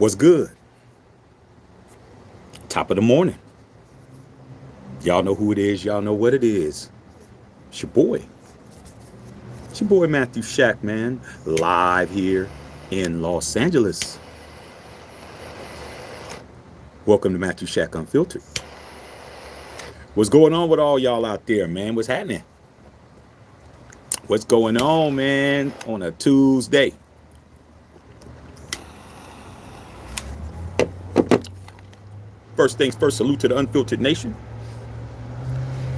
What's good? Top of the morning. Y'all know who it is. Y'all know what it is. It's your boy. It's your boy Matthew Shack, man. Live here in Los Angeles. Welcome to Matthew Shack Unfiltered. What's going on with all y'all out there, man? What's happening? What's going on, man, on a Tuesday? First things first, salute to the Unfiltered Nation.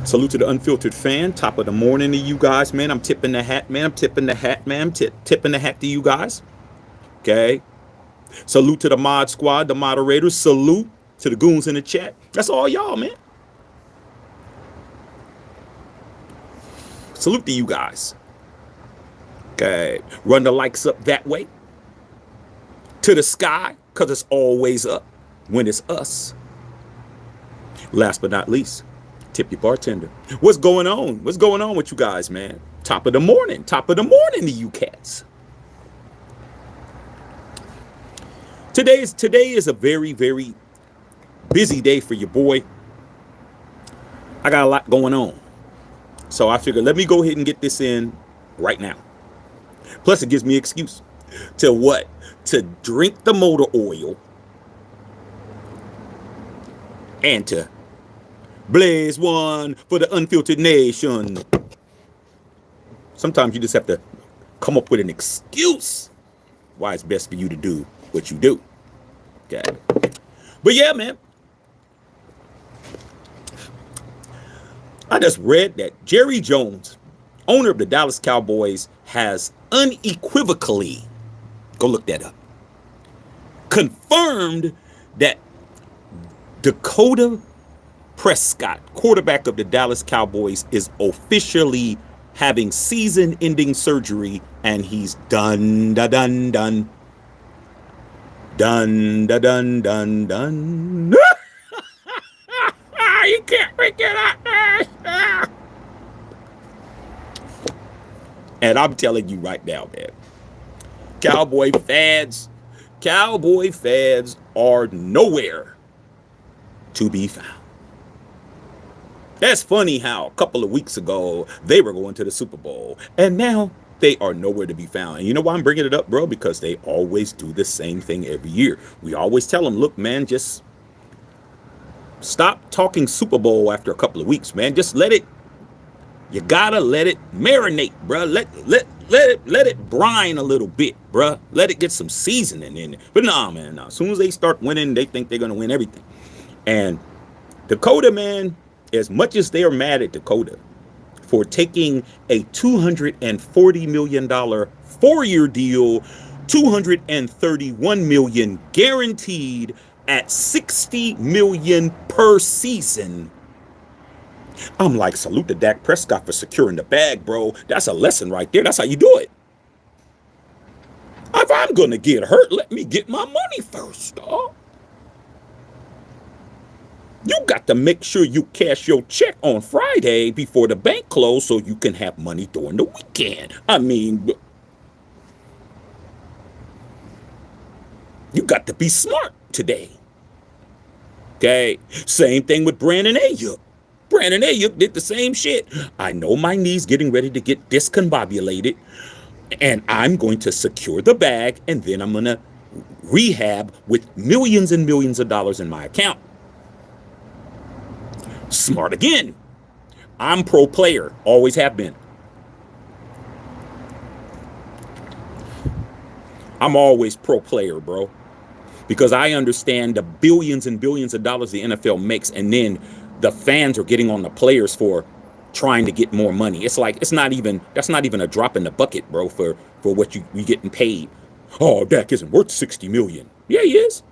Salute to the Unfiltered fan. Top of the morning to you guys, man. I'm tipping the hat, man. I'm tipping the hat, man. I'm tipping the hat to you guys. Okay. Salute to the mod squad, the moderators. Salute to the goons in the chat. That's all y'all, man. Salute to you guys. Okay. Run the likes up that way. To the sky, because it's always up when it's us. Last but not least, tip your bartender. What's going on? What's going on with you guys, man? Top of the morning. Top of the morning to you cats. Today is a very, very busy day for your boy. I got a lot going on. So I figured let me go ahead and get this in right now. Plus it gives me an excuse to what? To drink the motor oil and to blaze one for the Unfiltered Nation. Sometimes you just have to come up with an excuse why it's best for you to do what you do. Okay. But yeah, man. I just read that Jerry Jones, owner of the Dallas Cowboys, has unequivocally, go look that up, confirmed that Dak Prescott, quarterback of the Dallas Cowboys, is officially having season-ending surgery, and he's done. You can't freak it out, man. And I'm telling you right now, man, Cowboy fans are nowhere to be found. That's funny how a couple of weeks ago they were going to the Super Bowl, and now they are nowhere to be found. And you know why I'm bringing it up, bro? Because they always do the same thing every year. We always tell them, look, man, just stop talking Super Bowl after a couple of weeks, man. Just let it. You gotta let it marinate, bro. Let it brine a little bit, bro. Let it get some seasoning in it. But nah, man, nah. As soon as they start winning, they think they're gonna win everything. And Dakota, man, as much as they are mad at Dakota for taking a $240 million 4-year deal, $231 million guaranteed at $60 million per season, I'm like, salute to Dak Prescott for securing the bag, bro. That's a lesson right there. That's how you do it. If I'm gonna get hurt, let me get my money first, dog. You got to make sure you cash your check on Friday before the bank closes so you can have money during the weekend. I mean, you got to be smart today. Okay? Same thing with Brandon Ayuk. Brandon Ayuk did the same shit. I know my knee's getting ready to get discombobulated, and I'm going to secure the bag, and then I'm going to rehab with millions and millions of dollars in my account. Smart again. I'm pro player. Always have been. I'm always pro player, bro. Because I understand the billions and billions of dollars the NFL makes, and then the fans are getting on the players for trying to get more money. It's like, that's not even a drop in the bucket, bro, for what you getting paid. Oh, Dak isn't worth $60 million. Yeah, he is.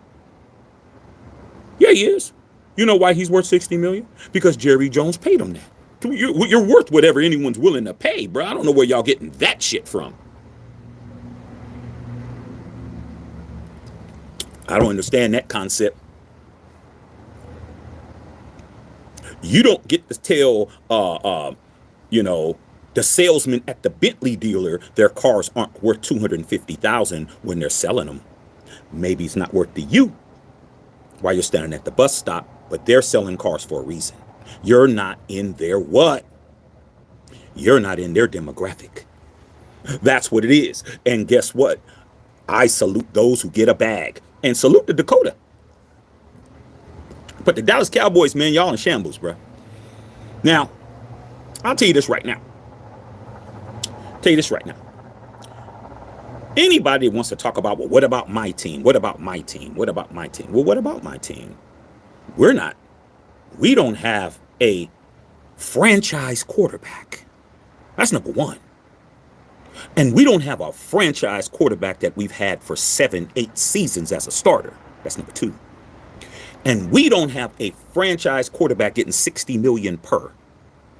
Yeah, he is. You know why he's worth $60 million? Because Jerry Jones paid him that. You're worth whatever anyone's willing to pay, bro. I don't know where y'all getting that shit from. I don't understand that concept. You don't get to tell, the salesman at the Bentley dealer their cars aren't worth $250,000 when they're selling them. Maybe it's not worth the you while you're standing at the bus stop, but they're selling cars for a reason. You're not in their what? You're not in their demographic. That's what it is. And guess what? I salute those who get a bag and salute the Dakota. But the Dallas Cowboys, man, y'all in shambles, bro. Now, I'll tell you this right now. Anybody that wants to talk about, well, what about my team? What about my team? What about my team? Well, what about my team? We don't have a franchise quarterback. That's number one. And we don't have a franchise quarterback that we've had for 7-8 seasons as a starter. That's number two. And we don't have a franchise quarterback getting $60 million per,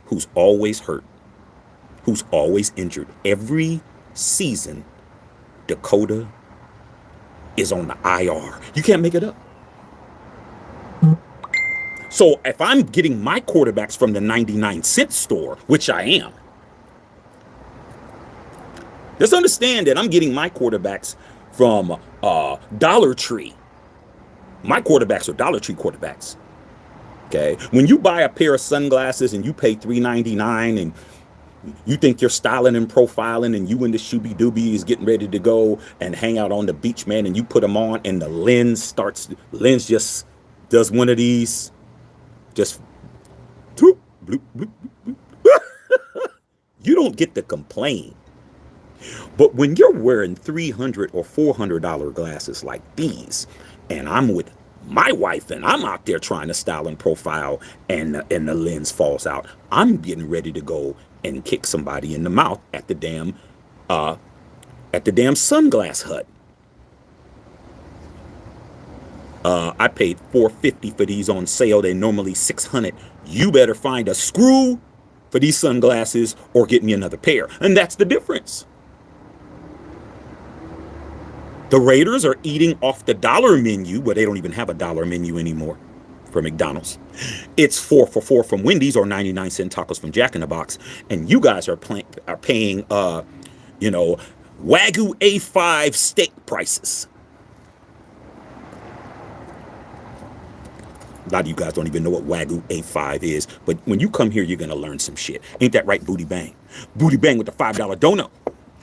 who's always hurt, who's always injured. Every season, Dakota is on the IR. You can't make it up. So if I'm getting my quarterbacks from the 99-cent store, which I am, just understand that I'm getting my quarterbacks from Dollar Tree. My quarterbacks are Dollar Tree quarterbacks. Okay? When you buy a pair of sunglasses and you pay $3.99 and you think you're styling and profiling and you and the Shooby Dooby is getting ready to go and hang out on the beach, man, and you put them on and the lens just does one of these, just bloop, bloop, bloop, bloop. You don't get to complain. But when you're wearing $300 or $400 glasses like these, and I'm with my wife and I'm out there trying to style and profile and the lens falls out, I'm getting ready to go and kick somebody in the mouth at the damn sunglass hut. I paid $450 for these on sale. They're normally $600. You better find a screw for these sunglasses or get me another pair. And that's the difference. The Raiders are eating off the dollar menu, but they don't even have a dollar menu anymore for McDonald's. It's 4 for $4 from Wendy's or 99-cent tacos from Jack in the Box. And you guys are paying, Wagyu A5 steak prices. A lot of you guys don't even know what Wagyu A5 is, but when you come here, you're going to learn some shit. Ain't that right, Booty Bang? Booty Bang with the $5 donut.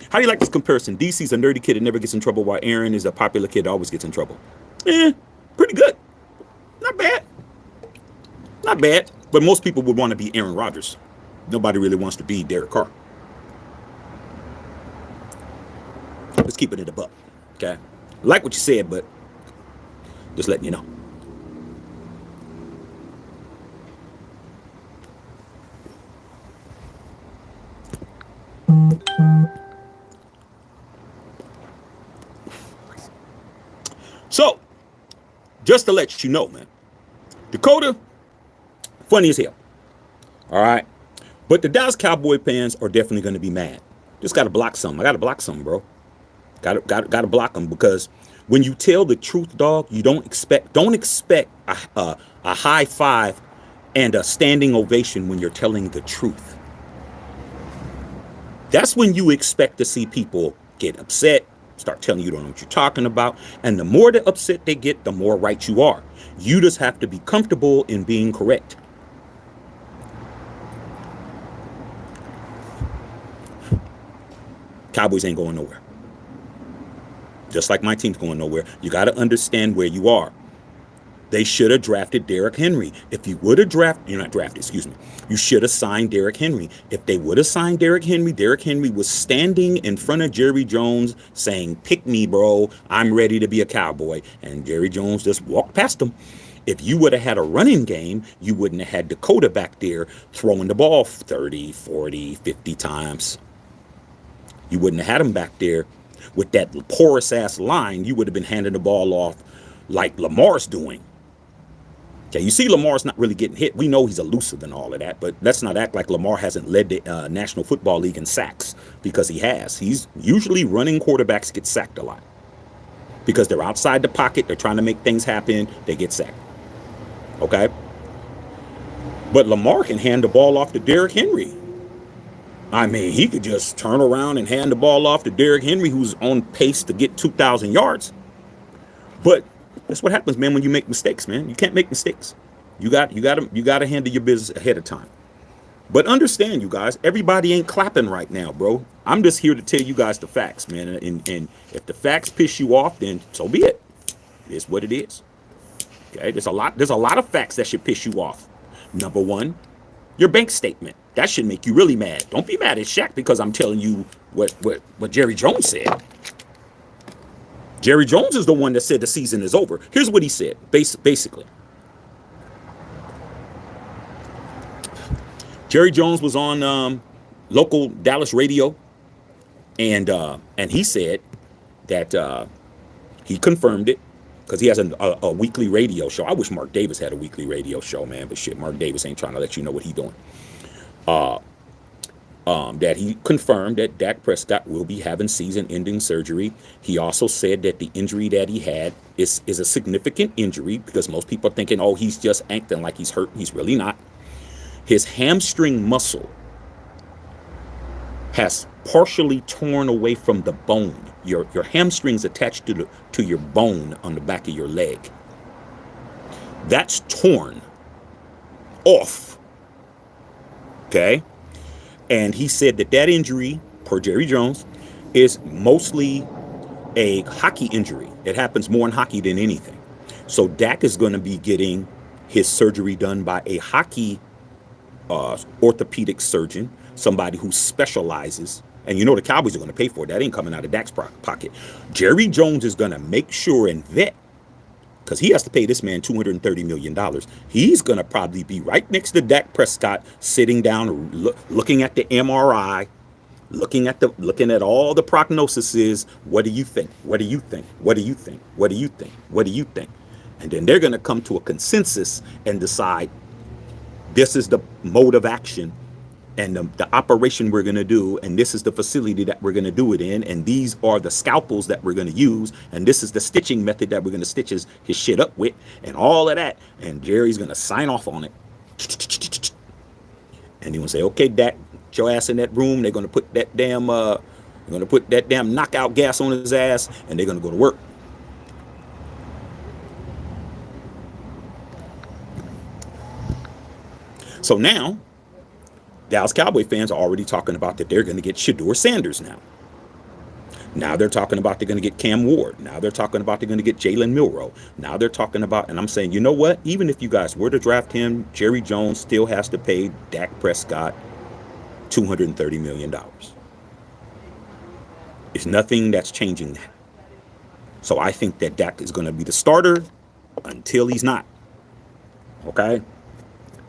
How do you like this comparison? DC's a nerdy kid that never gets in trouble, while Aaron is a popular kid that always gets in trouble. Pretty good. Not bad. Not bad. But most people would want to be Aaron Rodgers. Nobody really wants to be Derek Carr. Let's keep it in the buck. Okay? I like what you said, but just letting you know. So, just to let you know, man, Dakota, funny as hell. All right. But the Dallas Cowboy fans are definitely going to be mad. Just got to block some. I got to block some, bro. Got to block them, because when you tell the truth, dog, you don't expect a high five and a standing ovation when you're telling the truth. That's when you expect to see people get upset, start telling you don't know what you're talking about. And the more the upset they get, the more right you are. You just have to be comfortable in being correct. Cowboys ain't going nowhere. Just like my team's going nowhere. You got to understand where you are. They should have drafted Derrick Henry. If you would have you should have signed Derrick Henry. If they would have signed Derrick Henry was standing in front of Jerry Jones saying, "Pick me, bro. I'm ready to be a Cowboy." And Jerry Jones just walked past him. If you would have had a running game, you wouldn't have had Dakota back there throwing the ball 30, 40, 50 times. You wouldn't have had him back there with that porous-ass line. You would have been handing the ball off like Lamar's doing. Okay, you see Lamar's not really getting hit. We know he's elusive and all of that, but let's not act like Lamar hasn't led the National Football League in sacks, because he has. He's usually running quarterbacks get sacked a lot because they're outside the pocket. They're trying to make things happen. They get sacked. Okay? But Lamar can hand the ball off to Derrick Henry. I mean, he could just turn around and hand the ball off to Derrick Henry, who's on pace to get 2,000 yards. But that's what happens, man, when you make mistakes, man. You can't make mistakes. You got to handle your business ahead of time. But understand, you guys, everybody ain't clapping right now, bro. I'm just here to tell you guys the facts, man. And if the facts piss you off, then so be it. It's what it is. Okay, there's a lot of facts that should piss you off. Number one, your bank statement. That should make you really mad. Don't be mad at Shaq because I'm telling you what Jerry Jones said. Jerry Jones is the one that said the season is over. Here's what he said, basically. Jerry Jones was on local Dallas radio, and he said that he confirmed it because he has a weekly radio show. I wish Mark Davis had a weekly radio show, man, but shit, Mark Davis ain't trying to let you know what he's doing. That he confirmed that Dak Prescott will be having season-ending surgery. He also said that the injury that he had is a significant injury because most people are thinking, oh, he's just acting like he's hurt. He's really not. His hamstring muscle has partially torn away from the bone. Your hamstring's attached to your bone on the back of your leg. That's torn off. Okay? And he said that injury, per Jerry Jones, is mostly a hockey injury. It happens more in hockey than anything. So Dak is going to be getting his surgery done by a hockey orthopedic surgeon, somebody who specializes. And you know the Cowboys are going to pay for it. That ain't coming out of Dak's pocket. Jerry Jones is going to make sure and vet, because he has to pay this man $230 million. He's going to probably be right next to Dak Prescott, sitting down, looking at the MRI, looking at all the prognoses. What do you think? What do you think? What do you think? What do you think? What do you think? And then they're going to come to a consensus and decide this is the mode of action and the operation we're going to do, and this is the facility that we're going to do it in, and these are the scalpels that we're going to use, and this is the stitching method that we're going to stitch his shit up with, and all of that. And Jerry's going to sign off on it. And he will say, okay, Dak, get your ass in that room. They're going to put that damn knockout gas on his ass, and they're going to go to work. So now, Dallas Cowboy fans are already talking about that they're going to get Shedeur Sanders now. Now they're talking about they're going to get Cam Ward. Now they're talking about they're going to get Jalen Milroe. Now they're talking about, and I'm saying, you know what? Even if you guys were to draft him, Jerry Jones still has to pay Dak Prescott $230 million. It's nothing that's changing that. So I think that Dak is going to be the starter until he's not. Okay?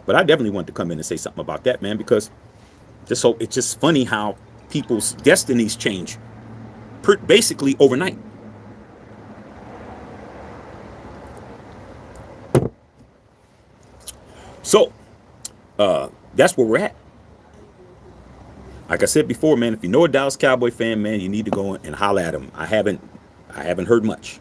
But I definitely want to come in and say something about that, man, because it's just funny how people's destinies change basically overnight. So that's where we're at. Like I said before, man, if you know a Dallas Cowboy fan, man, you need to go and holler at him. I haven't heard much.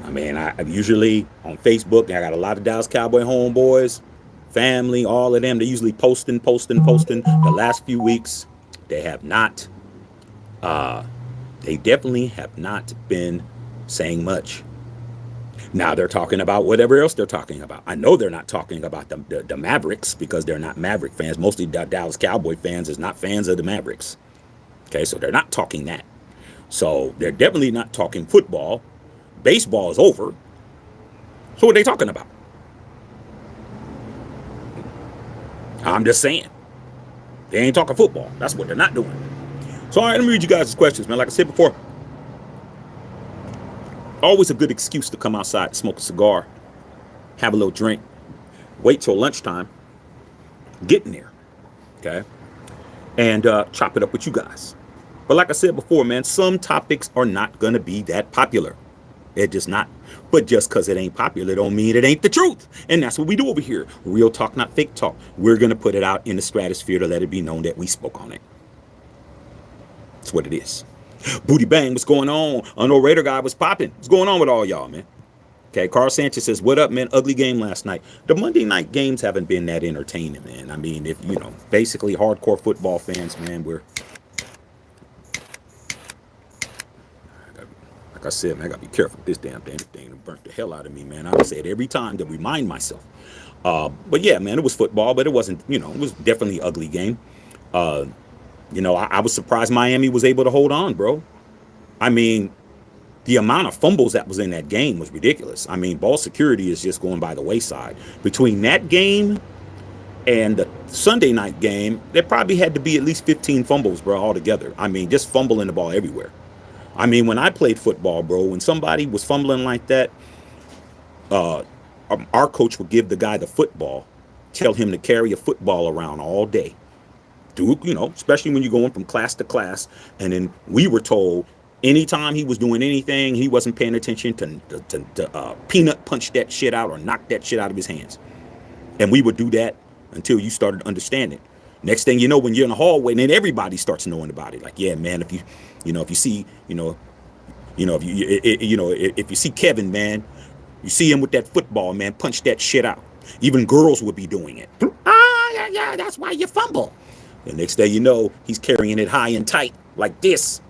I mean, I usually on Facebook, I got a lot of Dallas Cowboy homeboys, family, all of them. They're usually posting. The last few weeks, they have not. They definitely have not been saying much. Now they're talking about whatever else they're talking about. I know they're not talking about the Mavericks because they're not Maverick fans. Mostly Dallas Cowboy fans is not fans of the Mavericks. Okay, so they're not talking that. So they're definitely not talking football. Baseball is over. So what are they talking about? I'm just saying. They ain't talking football. That's what they're not doing. So, all right, let me read you guys' questions, man. Like I said before, always a good excuse to come outside, smoke a cigar, have a little drink, wait till lunchtime, get in there, okay, and chop it up with you guys. But like I said before, man, some topics are not going to be that popular. They're just not. But just because it ain't popular don't mean it ain't the truth. And that's what we do over here. Real talk, not fake talk. We're going to put it out in the stratosphere to let it be known that we spoke on it. That's what it is. Booty bang, what's going on? Unknown Raider guy was popping. What's going on with all y'all, man? Okay, Carl Sanchez says, what up, man? Ugly game last night. The Monday night games haven't been that entertaining, man. I mean, if, you know, basically hardcore football fans, man, like like I said, man, I gotta be careful with this damn thing. It burnt the hell out of me, man. I say it every time to remind myself. But yeah, man, it was football, but it wasn't, it was definitely an ugly game. Uh, I was surprised Miami was able to hold on, bro. I mean, the amount of fumbles that was in that game was ridiculous. I mean, ball security is just going by the wayside. Between that game and the Sunday night game, there probably had to be at least 15 fumbles, bro, altogether. I mean, just fumbling the ball everywhere. I mean, when I played football, bro, when somebody was fumbling like that, uh, our coach would give the guy the football, tell him to carry a football around all day. Especially when you're going from class to class. And then we were told anytime he was doing anything, he wasn't paying attention to peanut punch that shit out or knock that shit out of his hands. And we would do that until you started understanding. Next thing you know, when you're in the hallway, then everybody starts knowing about it. Like, yeah, man, if you see, if you see Kevin, man, you see him with that football, man, punch that shit out. Even girls would be doing it. Yeah, that's why you fumble. The next day, he's carrying it high and tight like this.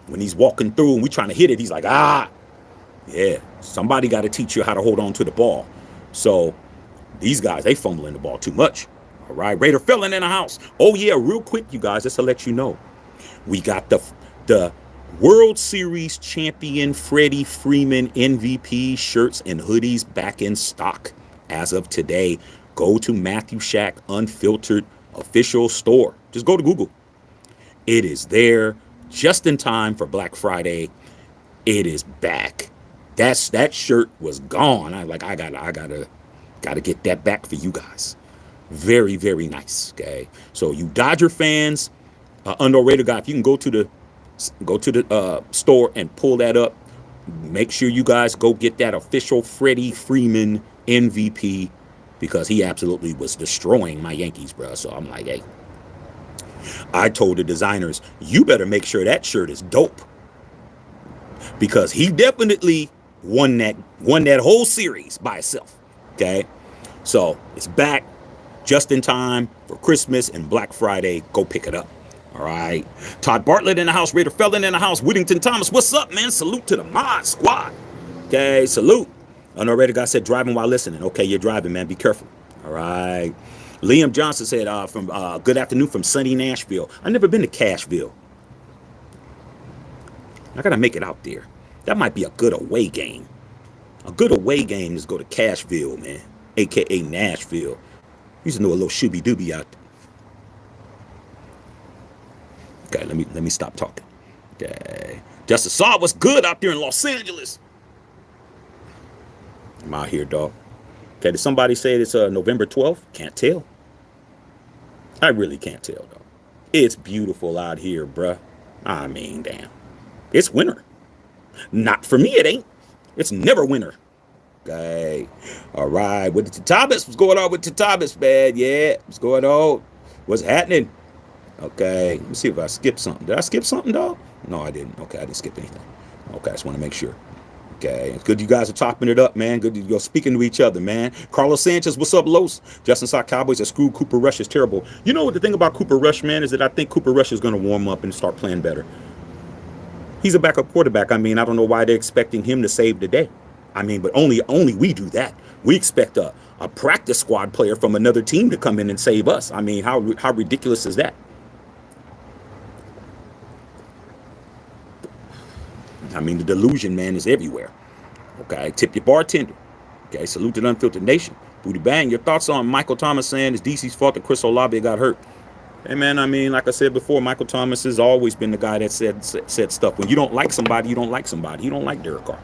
When he's walking through and we trying to hit it, he's like, yeah, somebody got to teach you how to hold on to the ball. So these guys, they fumbling the ball too much. All right, Raider Felon in the house. Oh yeah, real quick, you guys, just to let you know, we got the World Series champion Freddie Freeman MVP shirts and hoodies back in stock as of today. Go to Matthew Shack Unfiltered official store. Just go to Google. It is there just in time for Black Friday. It is back. That shirt was gone. I gotta get that back for you guys. Very, very nice. Okay. So you Dodger fans, Underrated guy, if you can go to the store and pull that up, make sure you guys go get that official Freddie Freeman MVP, because he absolutely was destroying my Yankees, bro. So I'm like, hey, I told the designers, you better make sure that shirt is dope, because he definitely won that whole series by himself. Okay, so it's back just in time for Christmas and Black Friday. Go pick it up. All right. Todd Bartlett in the house. Raider Felon in the house. Whittington Thomas. What's up, man? Salute to the mod squad. Okay, salute. Underrated guy said driving while listening. Okay, you're driving, man. Be careful. All right. Liam Johnson said from good afternoon from sunny Nashville. I've never been to Cashville. I got to make it out there. That might be a good away game. A good away game is go to Cashville, man, a.k.a. Nashville. Used to know a little shooby-dooby out there. Okay, let me stop talking. Okay. Justice Saw, what's good out there in Los Angeles? I'm out here, dog. Okay, did somebody say it's November 12th? Can't tell. I really can't tell, dog. It's beautiful out here, bruh. I mean, damn. It's winter. Not for me, it ain't. It's never winter. Okay. All right. With the Tatabas, what's going on with Tatabas, man? Yeah, what's going on? What's happening? Okay. Let me see if I skipped something. Did I skip something, dog? No, I didn't. Okay, I didn't skip anything. Okay, I just want to make sure. Okay, it's good you guys are topping it up, man. Good you're speaking to each other, man. Carlos Sanchez, what's up, Los? Justin Sock Cowboys are screwed. Cooper Rush is terrible. You know what the thing about Cooper Rush, man, is that I think Cooper Rush is going to warm up and start playing better. He's a backup quarterback. I mean, I don't know why they're expecting him to save the day. I mean, but only we do that. We expect a practice squad player from another team to come in and save us. I mean, how ridiculous is that? I mean, the delusion, man, is everywhere. Okay, tip your bartender. Okay, salute to the Unfiltered Nation. Booty Bang, your thoughts on Michael Thomas saying it's DC's fault that Chris Olave got hurt? Hey, man, I mean, like I said before, Michael Thomas has always been the guy that said stuff. When you don't like somebody, you don't like somebody. You don't like Derek Carr.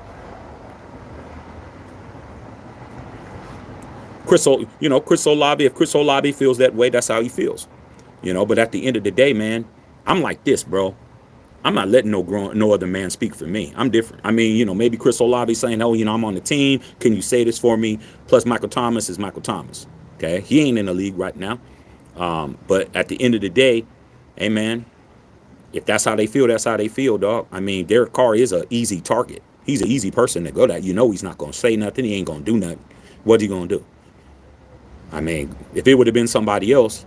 Chris Olave, if Chris Olave feels that way, that's how he feels. But at the end of the day, man, I'm like this, bro. I'm not letting no other man speak for me. I'm different. I mean, maybe Chris Olave saying, oh, I'm on the team. Can you say this for me? Plus, Michael Thomas is Michael Thomas. Okay, he ain't in the league right now. But at the end of the day, hey, man, if that's how they feel, that's how they feel, dog. I mean, Derek Carr is an easy target. He's an easy person to go at. He's not going to say nothing. He ain't going to do nothing. What's he going to do? I mean, if it would have been somebody else,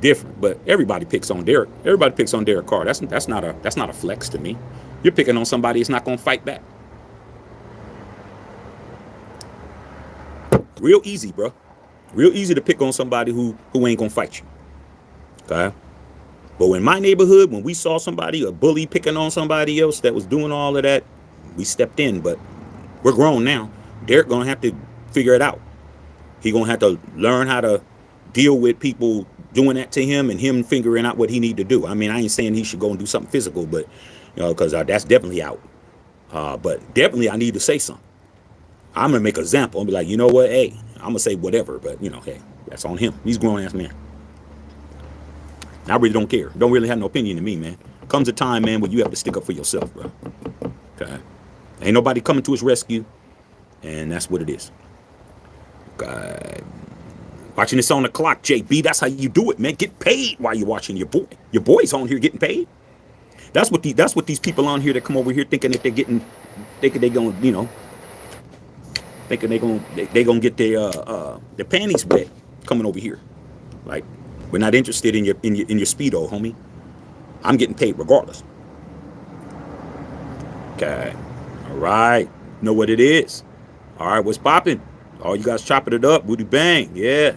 different. But everybody picks on Derek. Everybody picks on Derek Carr. That's not a flex to me. You're picking on somebody that's not going to fight back. Real easy, bro. Real easy to pick on somebody who ain't gonna fight you. Okay. But in my neighborhood, when we saw somebody, a bully picking on somebody else that was doing all of that, we stepped in. But we're grown now. Derek gonna have to figure it out. He gonna have to learn how to deal with people doing that to him and him figuring out what he need to do. I mean, I ain't saying he should go and do something physical, but because that's definitely out. But definitely I need to say something. I'm gonna make an example and be like, you know what, hey, I'm gonna say whatever, but hey, that's on him. He's a grown ass man. I really don't care. Don't really have no opinion in me, man. Comes a time, man, when you have to stick up for yourself, bro. Okay. Ain't nobody coming to his rescue, and that's what it is. Okay. Watching this on the clock, JB. That's how you do it, man. Get paid while you're watching your boy. Your boy's on here getting paid. That's what these people on here that come over here thinking that they're getting, thinking they gonna, thinking they gonna get their panties wet coming over here. Like, we're not interested in your speedo, homie. I'm getting paid regardless. Okay. All right. Know what it is. All right. What's popping? All you guys chopping it up. Booty bang. Yeah.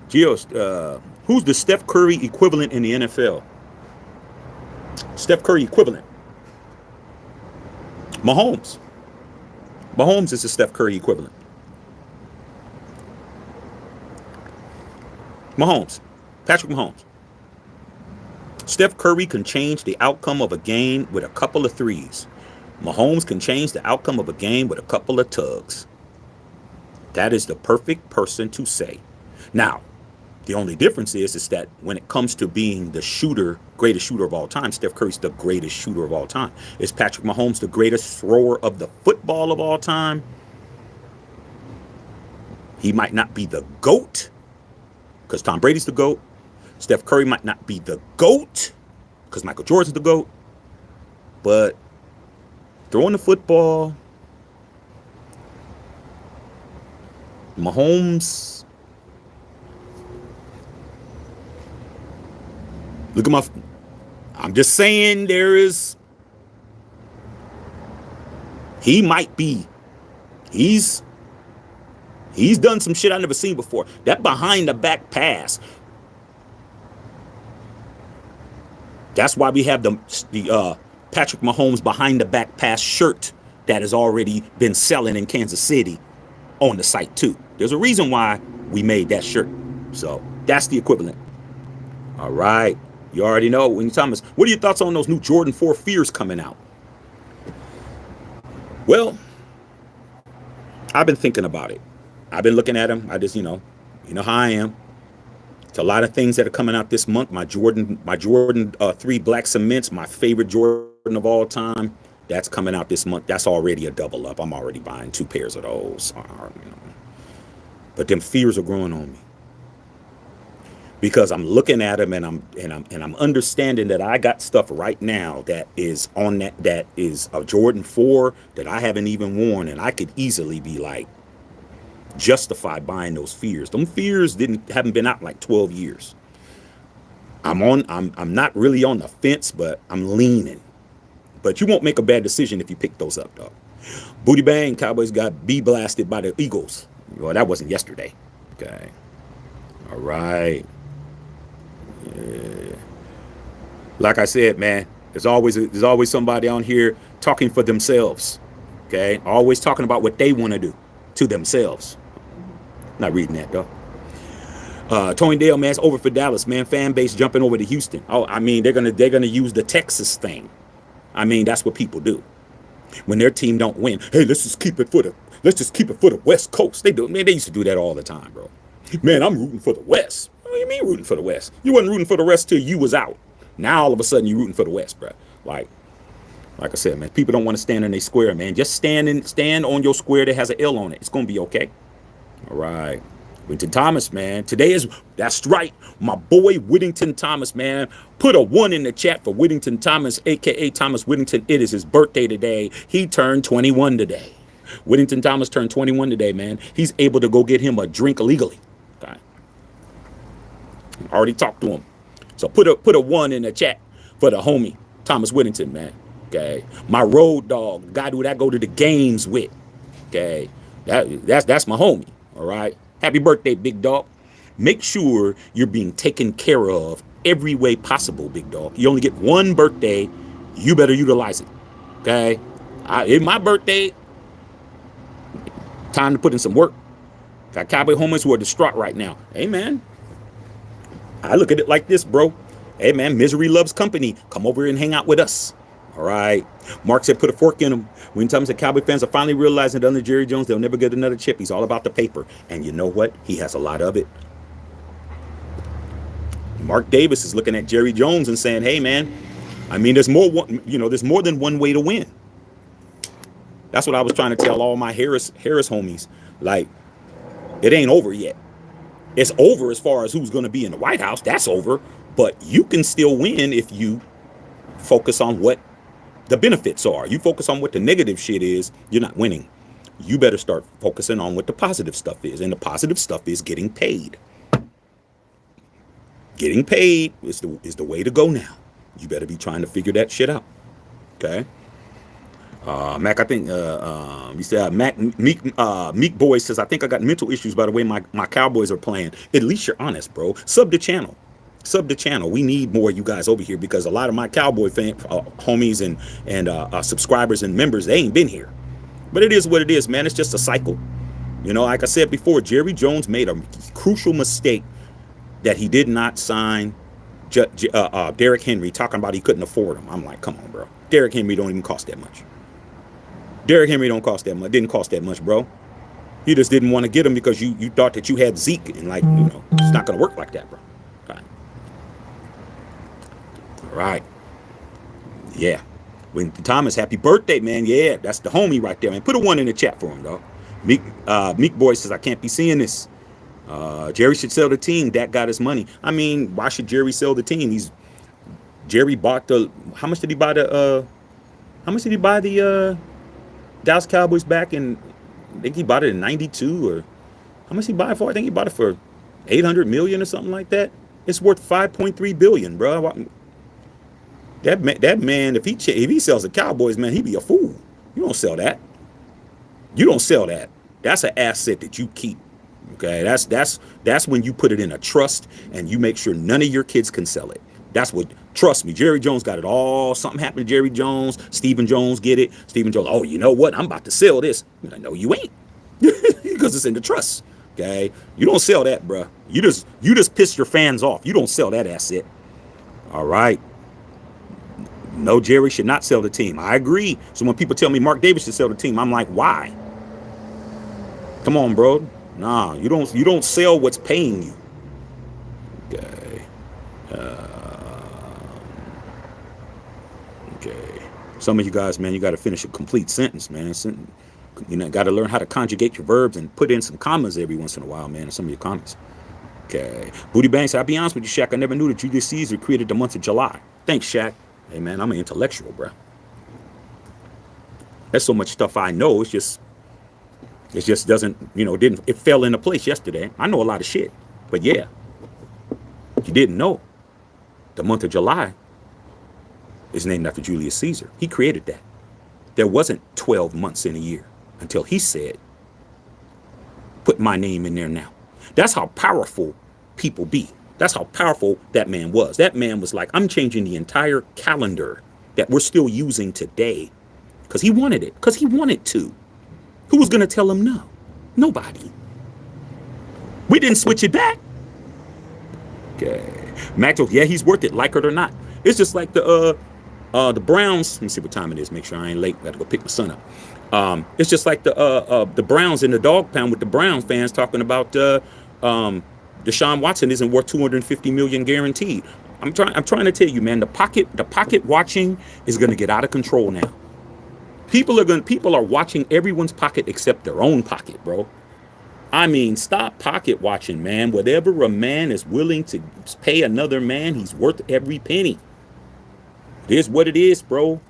Gio, who's the Steph Curry equivalent in the NFL? Steph Curry equivalent. Mahomes. Mahomes is the Steph Curry equivalent. Mahomes. Patrick Mahomes. Steph Curry can change the outcome of a game with a couple of threes. Mahomes can change the outcome of a game with a couple of tugs. That is the perfect person to say. Now, the only difference is that when it comes to being the shooter, greatest shooter of all time, Steph Curry's the greatest shooter of all time. Is Patrick Mahomes the greatest thrower of the football of all time? He might not be the GOAT, because Tom Brady's the GOAT. Steph Curry might not be the GOAT, because Michael Jordan's the GOAT. But throwing the football, Mahomes, look at I'm just saying he might be, he's done some shit I've never seen before. That behind the back pass. That's why we have the Patrick Mahomes behind the back pass shirt that has already been selling in Kansas City on the site too. There's a reason why we made that shirt. So that's the equivalent. All right. You already know. When Thomas, what are your thoughts on those new Jordan 4 Fears coming out? Well, I've been thinking about it. I've been looking at them. I just, you know how I am. It's a lot of things that are coming out this month. My Jordan 3 Black Cements, my favorite Jordan of all time. That's coming out this month. That's already a double up. I'm already buying 2 pairs of those. But them fears are growing on me, because I'm looking at them and I'm understanding that I got stuff right now that is on that is a Jordan 4 that I haven't even worn, and I could easily be like justify buying those fears. Them fears haven't been out in like 12 years. I'm not really on the fence, but I'm leaning. But you won't make a bad decision if you pick those up, dog. Booty bang, Cowboys got blasted by the Eagles. Well, that wasn't yesterday. Okay. All right. Yeah. Like I said, man, there's always somebody on here talking for themselves. Okay. Always talking about what they want to do to themselves. Not reading that, though. Tony Dale, man, it's over for Dallas, man. Fan base jumping over to Houston. Oh, I mean, they're gonna use the Texas thing. I mean, that's what people do when their team don't win. Hey, let's just keep it for the West Coast. They used to do that all the time, bro. Man, I'm rooting for the West. What do you mean rooting for the West? You wasn't rooting for the West till you was out. Now all of a sudden you're rooting for the West, bro. Like I said, man, people don't want to stand in their square, man. Just stand on your square that has an L on it. It's gonna be okay. All right. Whittington Thomas, man. That's right. My boy Whittington Thomas, man. Put a 1 in the chat for Whittington Thomas, a.k.a. Thomas Whittington. It is his birthday today. He turned 21 today. Whittington Thomas turned 21 today, man. He's able to go get him a drink legally. Okay. Already talked to him. So put a 1 in the chat for the homie, Thomas Whittington, man. Okay. My road dog, the guy who I go to the games with. Okay. That's my homie. All right. Happy birthday, big dog. Make sure you're being taken care of every way possible, big dog. You only get one birthday. You better utilize it. Okay. In my birthday, time to put in some work. Got Cowboy homers who are distraught right now. Hey, man. I look at it like this, bro. Hey, man, misery loves company. Come over and hang out with us. All right. Mark said, put a fork in him. When times the Cowboy fans are finally realizing that under Jerry Jones, they'll never get another chip. He's all about the paper. And you know what? He has a lot of it. Mark Davis is looking at Jerry Jones and saying, hey, man, I mean, there's more than one way to win. That's what I was trying to tell all my Harris homies. Like, it ain't over yet. It's over as far as who's going to be in the White House. That's over. But you can still win if you focus on what the benefits are. You focus on what the negative shit is, you're not winning. You better start focusing on what the positive stuff is. And the positive stuff is getting paid. Getting paid is the way to go now. You better be trying to figure that shit out. Okay? Mac, I think you said Meek Boy says, I think I got mental issues by the way my Cowboys are playing. At least you're honest, bro. Sub the channel. We need more of you guys over here because a lot of my Cowboy homies and subscribers and members, they ain't been here. But it is what it is, man. It's just a cycle. You know, like I said before, Jerry Jones made a crucial mistake that he did not sign Derrick Henry, talking about he couldn't afford him. I'm like, come on, bro. Derrick Henry don't even cost that much. Derrick Henry don't cost that much. Didn't cost that much, bro. You just didn't want to get him because you thought that you had Zeke, and like, it's not going to work like that, bro. All right. Yeah. When Thomas, happy birthday, man. Yeah, that's the homie right there, man. Put a 1 in the chat for him, dog. Meek Boy says, I can't be seeing this. Jerry should sell the team. Dak got his money. I mean, why should Jerry sell the team? Jerry bought how much did he buy the Dallas Cowboys back in, I think he bought it in 92, or how much he buy it for? I think he bought it for 800 million or something like that. It's worth 5.3 billion, bro. That man, if he sells the Cowboys, man, he'd be a fool. You don't sell that. That's an asset that you keep. Okay, that's when you put it in a trust and you make sure none of your kids can sell it. That's what, trust me, Jerry Jones got it all. Something happened to Jerry Jones. Stephen Jones get it. Stephen Jones, oh, you know what? I'm about to sell this. I know you ain't. Because it's in the trust. Okay? You don't sell that, bro. You just piss your fans off. You don't sell that asset. All right? No, Jerry should not sell the team. I agree. So when people tell me Mark Davis should sell the team, I'm like, why? Come on, bro. Nah, you don't sell what's paying you. Okay. Okay. Some of you guys, man, you got to finish a complete sentence, man. You know, got to learn how to conjugate your verbs and put in some commas every once in a while, man, in some of your comments. Okay. Booty Banks, I'll be honest with you, Shaq. I never knew that Julius Caesar created the month of July. Thanks, Shaq. Hey, man, I'm an intellectual, bro. There's so much stuff I know. It just doesn't, it fell into place yesterday. I know a lot of shit. But yeah, you didn't know. The month of July is named after Julius Caesar. He created that. There wasn't 12 months in a year until he said, put my name in there now. That's how powerful people be. That's how powerful that man was. That man was like, I'm changing the entire calendar that we're still using today because he wanted it, because he wanted to. Who was going to tell him no? Nobody. We didn't switch it back. Okay. Maxwell, yeah, he's worth it, like it or not. It's just like the Browns. Let me see what time it is. Make sure I ain't late. Got to go pick my son up. It's just like the Browns in the dog pound with the Browns fans talking about Deshaun Watson isn't worth $250 million guaranteed. I'm trying to tell you, man, the pocket watching is going to get out of control now. People are watching everyone's pocket except their own pocket, bro. I mean, stop pocket watching, man. Whatever a man is willing to pay another man, he's worth every penny. It is what it is, bro.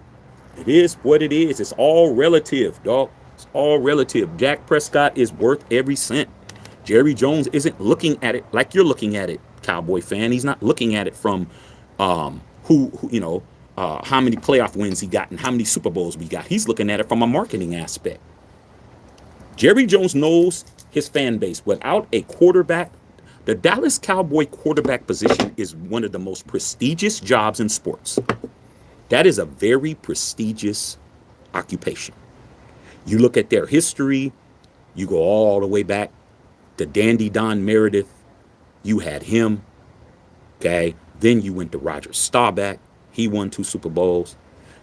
It is what it is. It's all relative, dog. It's all relative. Dak Prescott is worth every cent. Jerry Jones isn't looking at it like you're looking at it, Cowboy fan. He's not looking at it from how many playoff wins he got and how many Super Bowls we got. He's looking at it from a marketing aspect. Jerry Jones knows his fan base. Without a quarterback, the Dallas Cowboy quarterback position is one of the most prestigious jobs in sports. That is a very prestigious occupation. You look at their history, you go all the way back to Dandy Don Meredith. You had him, okay? Then you went to Roger Staubach. He won 2 Super Bowls.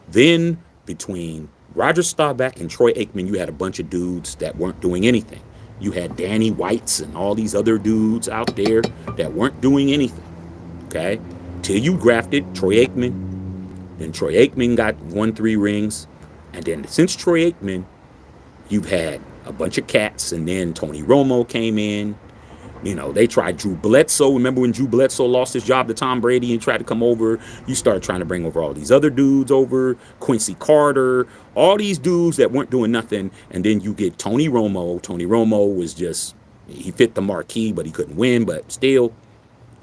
Then between Roger Staubach and Troy Aikman, you had a bunch of dudes that weren't doing anything. You had Danny Whites and all these other dudes out there that weren't doing anything, okay? Till you drafted Troy Aikman. Then Troy Aikman won 3 rings. And then since Troy Aikman, you've had a bunch of cats. And then Tony Romo came in. You know, they tried Drew Bledsoe. Remember when Drew Bledsoe lost his job to Tom Brady and tried to come over? You started trying to bring over all these other dudes over. Quincy Carter. All these dudes that weren't doing nothing. And then you get Tony Romo. Tony Romo was just, he fit the marquee, but he couldn't win. But still,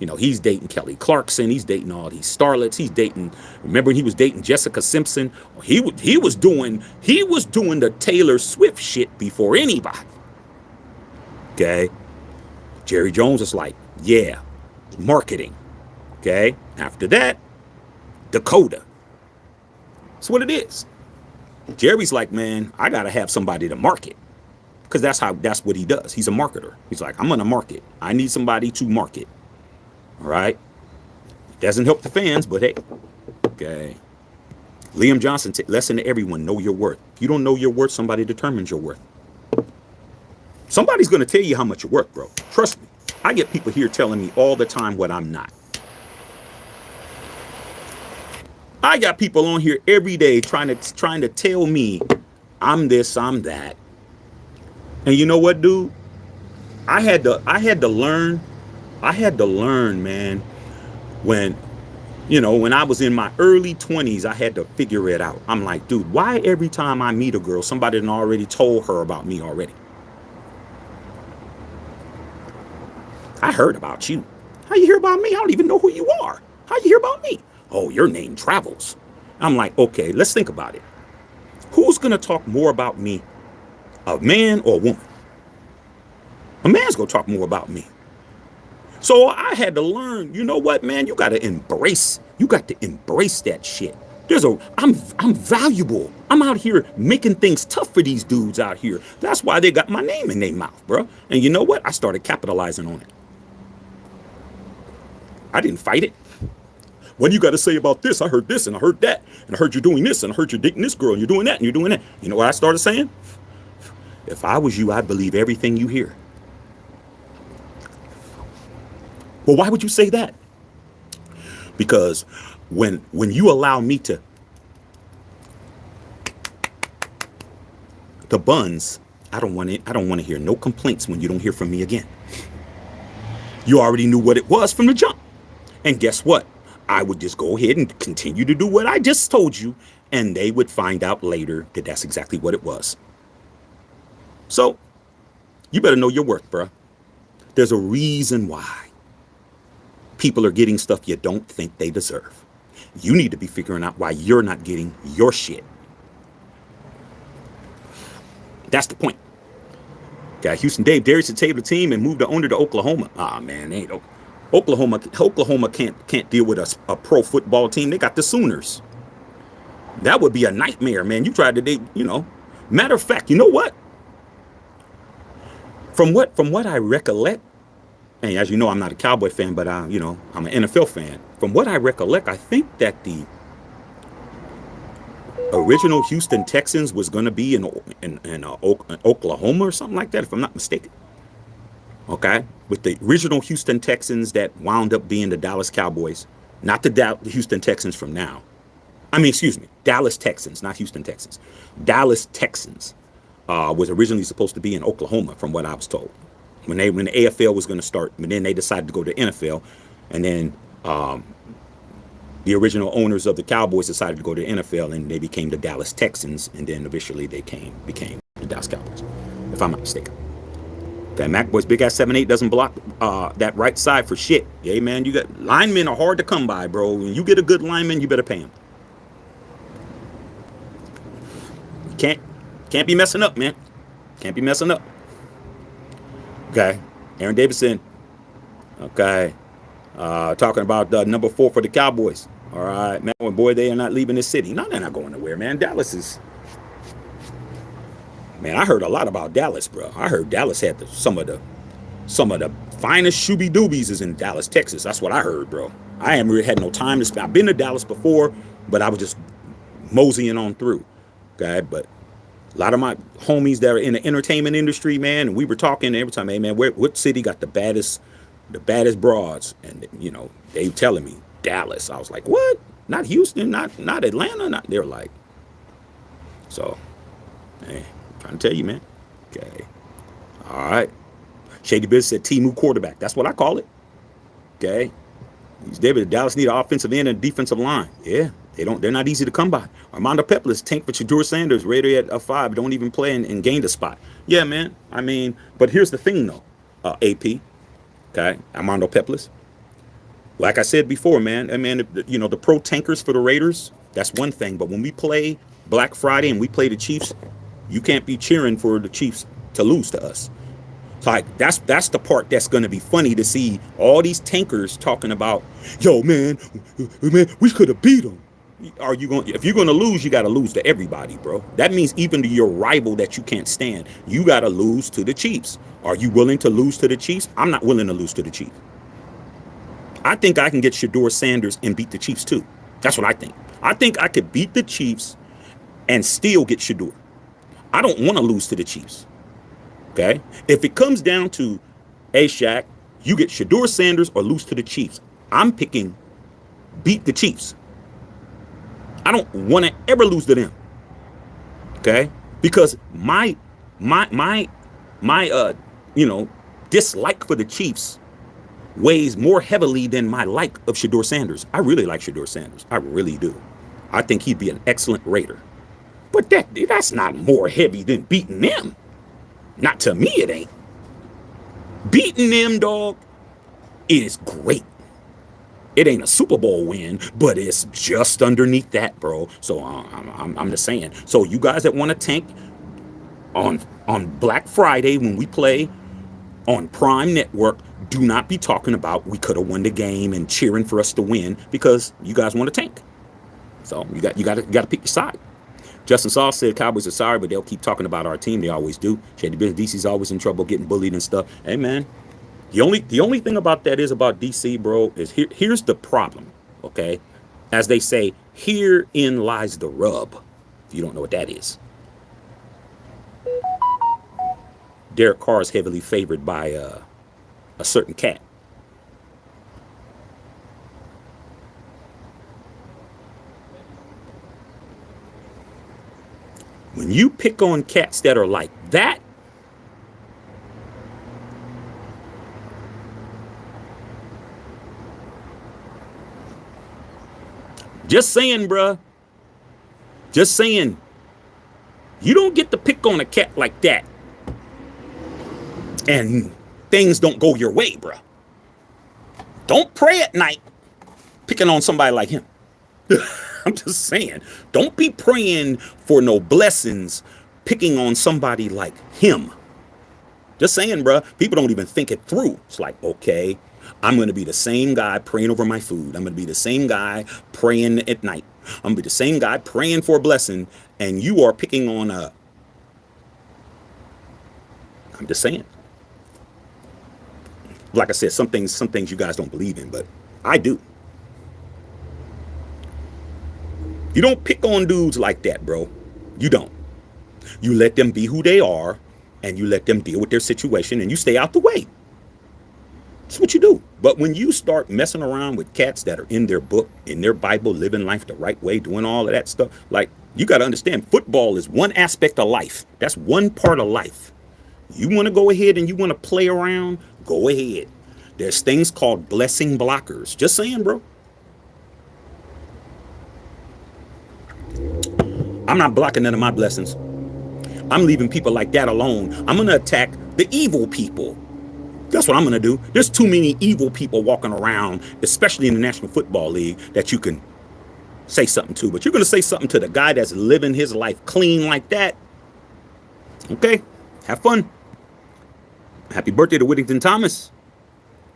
you know, he's dating Kelly Clarkson. He's dating all these starlets. He's dating, remember when he was dating Jessica Simpson? He was doing the Taylor Swift shit before anybody. Okay? Jerry Jones is like, yeah, marketing. Okay? After that, Dakota. That's what it is. Jerry's like, man, I got to have somebody to market. Because that's what he does. He's a marketer. He's like, I'm going to market. I need somebody to market. All right? Doesn't help the fans, but hey. Okay. Liam Johnson, lesson to everyone, know your worth. If you don't know your worth, somebody determines your worth. Somebody's going to tell you how much you're worth, bro. Trust me. I get people here telling me all the time what I'm not. I got people on here every day trying to tell me I'm this, I'm that. And you know what, dude? I had to learn, man, when I was in my early 20s, I had to figure it out. I'm like, dude, why every time I meet a girl, somebody done already told her about me already? I heard about you. How you hear about me? I don't even know who you are. How you hear about me? Oh, your name travels. I'm like, okay, let's think about it. Who's going to talk more about me? A man or a woman? A man's going to talk more about me. So I had to learn, you know what, man? You got to embrace that shit. I'm valuable. I'm out here making things tough for these dudes out here. That's why they got my name in their mouth, bro. And you know what? I started capitalizing on it. I didn't fight it. What do you got to say about this? I heard this and I heard that. And I heard you're doing this and I heard you're dating this girl and you're doing that and you're doing that. You know what I started saying? If I was you, I'd believe everything you hear. Well, why would you say that? Because when you allow me to, the buns, I don't want to hear no complaints when you don't hear from me again. You already knew what it was from the jump. And guess what? I would just go ahead and continue to do what I just told you, and they would find out later that that's exactly what it was. So, you better know your worth, bruh. There's a reason why people are getting stuff you don't think they deserve. You need to be figuring out why you're not getting your shit. That's the point. Got Houston Dave Darius to table the team and moved the owner to Oklahoma. Ah, man, ain't Oklahoma can't deal with a pro football team. They got the Sooners. That would be a nightmare, man. You tried to date, Matter of fact, you know what? From what I recollect, and as you know, I'm not a Cowboy fan, but I'm an NFL fan. From what I recollect, I think that the original Houston Texans was going to be in Oklahoma or something like that, if I'm not mistaken. Okay, with the original Houston Texans that wound up being the Dallas Cowboys, not the Houston Texans from now. Dallas Texans, not Houston Texans. Dallas Texans was originally supposed to be in Oklahoma, from what I was told. When the AFL was going to start, but then they decided to go to NFL, and then the original owners of the Cowboys decided to go to NFL, and they became the Dallas Texans, and then eventually they became the Dallas Cowboys, if I'm not mistaken. That McBoy's big ass 7'8" doesn't block that right side for shit. Yeah, man, you got linemen are hard to come by, bro. When you get a good lineman, you better pay him. Can't be messing up, man. Can't be messing up. Okay. Aaron Davidson. Okay. Talking about number 4 for the Cowboys. All right, man. When boy, they are not leaving the city. No, they're not going nowhere, man. Dallas is. Man, I heard a lot about Dallas, bro. I heard Dallas had some of the finest shooby doobies is in Dallas, Texas. That's what I heard, bro. I haven't really had no time to spend. I've been to Dallas before, but I was just moseying on through. Okay, but a lot of my homies that are in the entertainment industry, man, and we were talking every time, hey man, what city got the baddest broads? And they telling me Dallas. I was like, what? Not Houston, not Atlanta, not. They're like, so, hey, I'm trying to tell you, man. Okay, all right. Shady Biz said Timu quarterback. That's what I call it. Okay, he's David. Dallas need an offensive end and defensive line. Yeah, they're not easy to come by. Armando Peplis, tank for Shador Sanders, rated at a 5. Don't even play and gained a spot. Yeah, man. I mean, but here's the thing, though. AP, okay, Armando Peplis. Like I said before, man. I mean, the pro tankers for the Raiders. That's one thing. But when we play Black Friday and we play the Chiefs, you can't be cheering for the Chiefs to lose to us. So like that's the part that's gonna be funny to see all these tankers talking about, yo man, we could have beat them. Are you going? If you're gonna lose, you gotta lose to everybody, bro. That means even to your rival that you can't stand, you gotta lose to the Chiefs. Are you willing to lose to the Chiefs? I'm not willing to lose to the Chiefs. I think I can get Shador Sanders and beat the Chiefs too. That's what I think. I think I could beat the Chiefs and still get Shador. I don't want to lose to the Chiefs. Okay? If it comes down to Shaq, you get Shador Sanders or lose to the Chiefs. I'm picking beat the Chiefs. I don't want to ever lose to them. Okay? Because my dislike for the Chiefs weighs more heavily than my like of Shador Sanders. I really like Shador Sanders. I really do. I think he'd be an excellent Raider. But that's not more heavy than beating them. Not to me, it ain't. Beating them, dog, is great. It ain't a Super Bowl win, but it's just underneath that, bro. So I'm just saying. So you guys that want to tank on Black Friday when we play on Prime Network, do not be talking about we could have won the game and cheering for us to win because you guys want to tank. So you got to pick your side. Justin Saul said Cowboys are sorry, but they'll keep talking about our team. They always do. Shady Business, DC's always in trouble getting bullied and stuff. Hey man, the only thing about that is about DC, bro, is here's the problem. Okay, as they say, herein lies the rub. If you don't know what that is, Derek Carr is heavily favored by a certain cat. When you pick on cats that are like that, just saying, bruh. Just saying. You don't get to pick on a cat like that and things don't go your way, bruh. Don't pray at night picking on somebody like him. I'm just saying, don't be praying for no blessings picking on somebody like him. Just saying, bruh. People don't even think it through. It's like, okay, I'm going to be the same guy praying over my food. I'm going to be the same guy praying at night. I'm going to be the same guy praying for a blessing, and you are picking on a... I'm just saying. Like I said, some things you guys don't believe in, but I do. You don't pick on dudes like that, bro. You don't. You let them be who they are, and you let them deal with their situation, and you stay out the way. That's what you do. But when you start messing around with cats that are in their book, in their Bible, living life the right way, doing all of that stuff, like, you got to understand, football is one aspect of life. That's one part of life. You want to go ahead and you want to play around, go ahead. There's things called blessing blockers. Just saying, bro. I'm not blocking none of my blessings. I'm leaving people like that alone. I'm going to attack the evil people. That's what I'm going to do. There's too many evil people walking around, especially in the National Football League, that you can say something to. But you're going to say something to the guy that's living his life clean like that. Okay, have fun. Happy birthday to Whittington Thomas.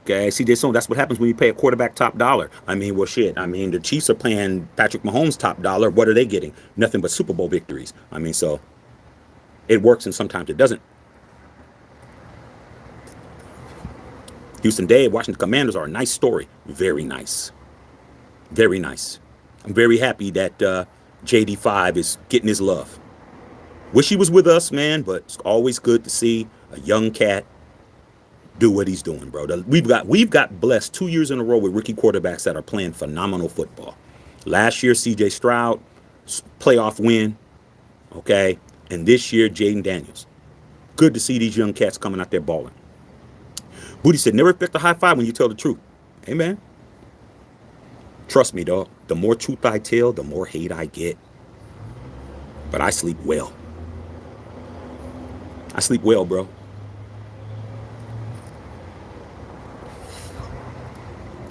Okay, CJ Stone, that's what happens when you pay a quarterback top dollar. I mean, well, shit. I mean, the Chiefs are paying Patrick Mahomes top dollar. What are they getting? Nothing but Super Bowl victories. I mean, so it works and sometimes it doesn't. Houston Dave, Washington Commanders are a nice story. Very nice. Very nice. I'm very happy that JD5 is getting his love. Wish he was with us, man, but it's always good to see a young cat do what he's doing, bro. We've got blessed 2 years in a row with rookie quarterbacks that are playing phenomenal football. Last year, C.J. Stroud, playoff win, okay, and this year, Jaden Daniels. Good to see these young cats coming out there balling. Booty said, never expect a high five when you tell the truth. Hey, man. Trust me, dog. The more truth I tell, the more hate I get. But I sleep well. I sleep well, bro.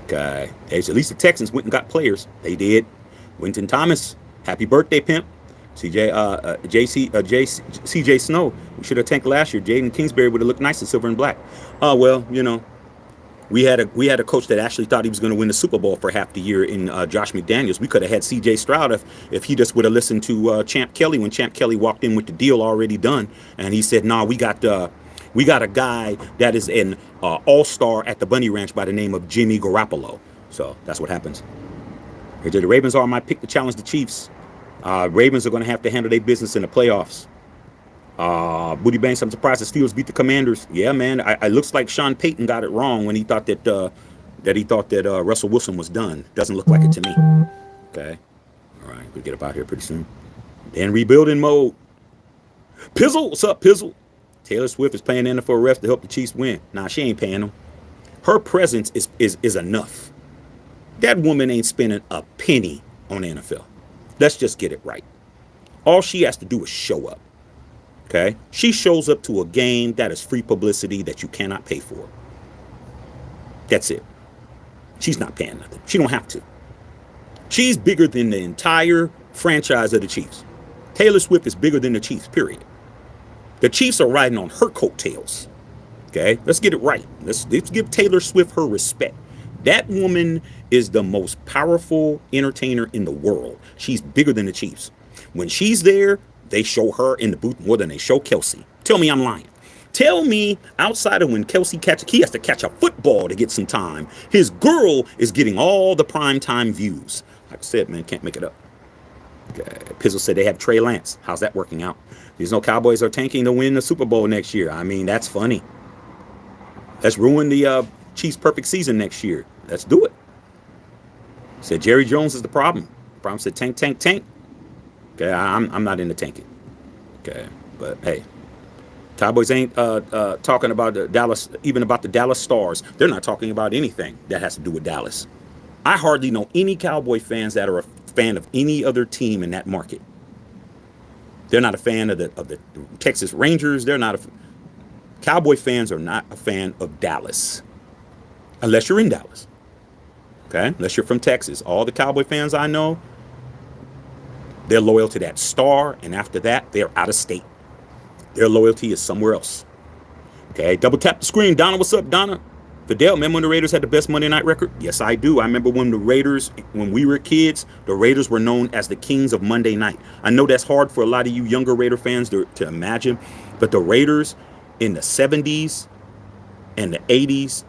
Okay. Hey, at least the Texans went and got players. They did. Winton Thomas, happy birthday, pimp. CJ Snow. We should have tanked last year. Jaden Kingsbury would have looked nice in silver and black. Oh well, we had a coach that actually thought he was going to win the Super Bowl for half the year in Josh McDaniels. We could have had C.J. Stroud if he just would have listened to Champ Kelly when Champ Kelly walked in with the deal already done, and he said, "Nah, we got a guy that is an all-star at the Bunny Ranch by the name of Jimmy Garoppolo." So that's what happens. The Ravens are my pick to challenge the Chiefs. Ravens are going to have to handle their business in the playoffs. Booty Banks, I'm surprised the Steelers beat the Commanders. Yeah, man. It looks like Sean Payton got it wrong when he thought that Russell Wilson was done. Doesn't look like it to me. Okay. All right. We'll get up out here pretty soon. Then rebuilding mode. Pizzle, what's up, Pizzle? Taylor Swift is paying NFL refs to help the Chiefs win. Nah, she ain't paying them. Her presence is enough. That woman ain't spending a penny on the NFL. Let's just get it right. All she has to do is show up. Okay? She shows up to a game that is free publicity that you cannot pay for. That's it. She's not paying nothing. She don't have to. She's bigger than the entire franchise of the Chiefs. Taylor Swift is bigger than the Chiefs, period. The Chiefs are riding on her coattails. Okay? Let's get it right. Let's give Taylor Swift her respect. That woman is the most powerful entertainer in the world. She's bigger than the Chiefs. When she's there, they show her in the booth more than they show Kelsey. Tell me I'm lying. Tell me outside of when Kelsey he has to catch a football to get some time. His girl is getting all the prime time views. Like I said, man, can't make it up. Okay. Pizzle said they have Trey Lance. How's that working out? There's no Cowboys are tanking to win the Super Bowl next year. I mean, that's funny. Let's ruin the Chiefs' perfect season next year. Let's do it. Said Jerry Jones is the problem. Problem said tank, tank, tank. Okay, I'm not into tanking. Okay, but hey, Cowboys ain't talking about the Dallas, even about the Dallas Stars. They're not talking about anything that has to do with Dallas. I hardly know any Cowboy fans that are a fan of any other team in that market. They're not a fan of the Texas Rangers. Cowboy fans are not a fan of Dallas, unless you're in Dallas. Okay, unless you're from Texas. All the Cowboy fans I know, they're loyal to that star, and after that, they're out of state. Their loyalty is somewhere else. Okay, double tap the screen. Donna, what's up, Donna? Fidel, remember when the Raiders had the best Monday night record? Yes, I do. I remember when we were kids, the Raiders were known as the kings of Monday night. I know that's hard for a lot of you younger Raider fans to imagine, but the Raiders in the 70s and the 80s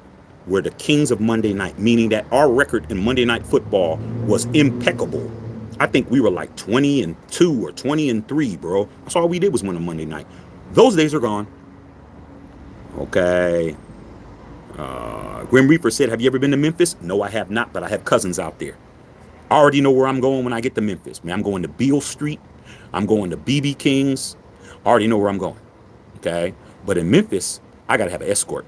were the kings of Monday night, meaning that our record in Monday Night Football was impeccable. I think we were like 20-2 or 20-3, bro. That's all we did was win a Monday night. Those days are gone. Okay. Grim Reaper said, have you ever been to Memphis? No, I have not, but I have cousins out there. I already know where I'm going when I get to Memphis. Man, I'm going to Beale Street. I'm going to BB King's. I already know where I'm going. Okay. But in Memphis, I got to have an escort.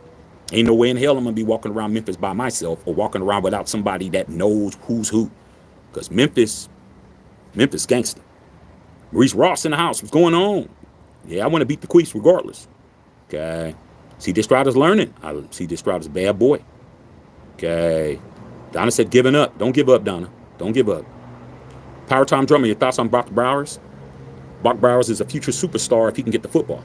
Ain't no way in hell I'm going to be walking around Memphis by myself or walking around without somebody that knows who's who. Because Memphis gangster. Maurice Ross in the house. What's going on? Yeah, I want to beat the Queefs regardless. Okay. C.J. Stroud is learning. C.J. Stroud is a bad boy. Okay. Donna said giving up. Don't give up, Donna. Don't give up. Power Time Drummer, your thoughts on Brock Bowers? Brock Bowers is a future superstar if he can get the football.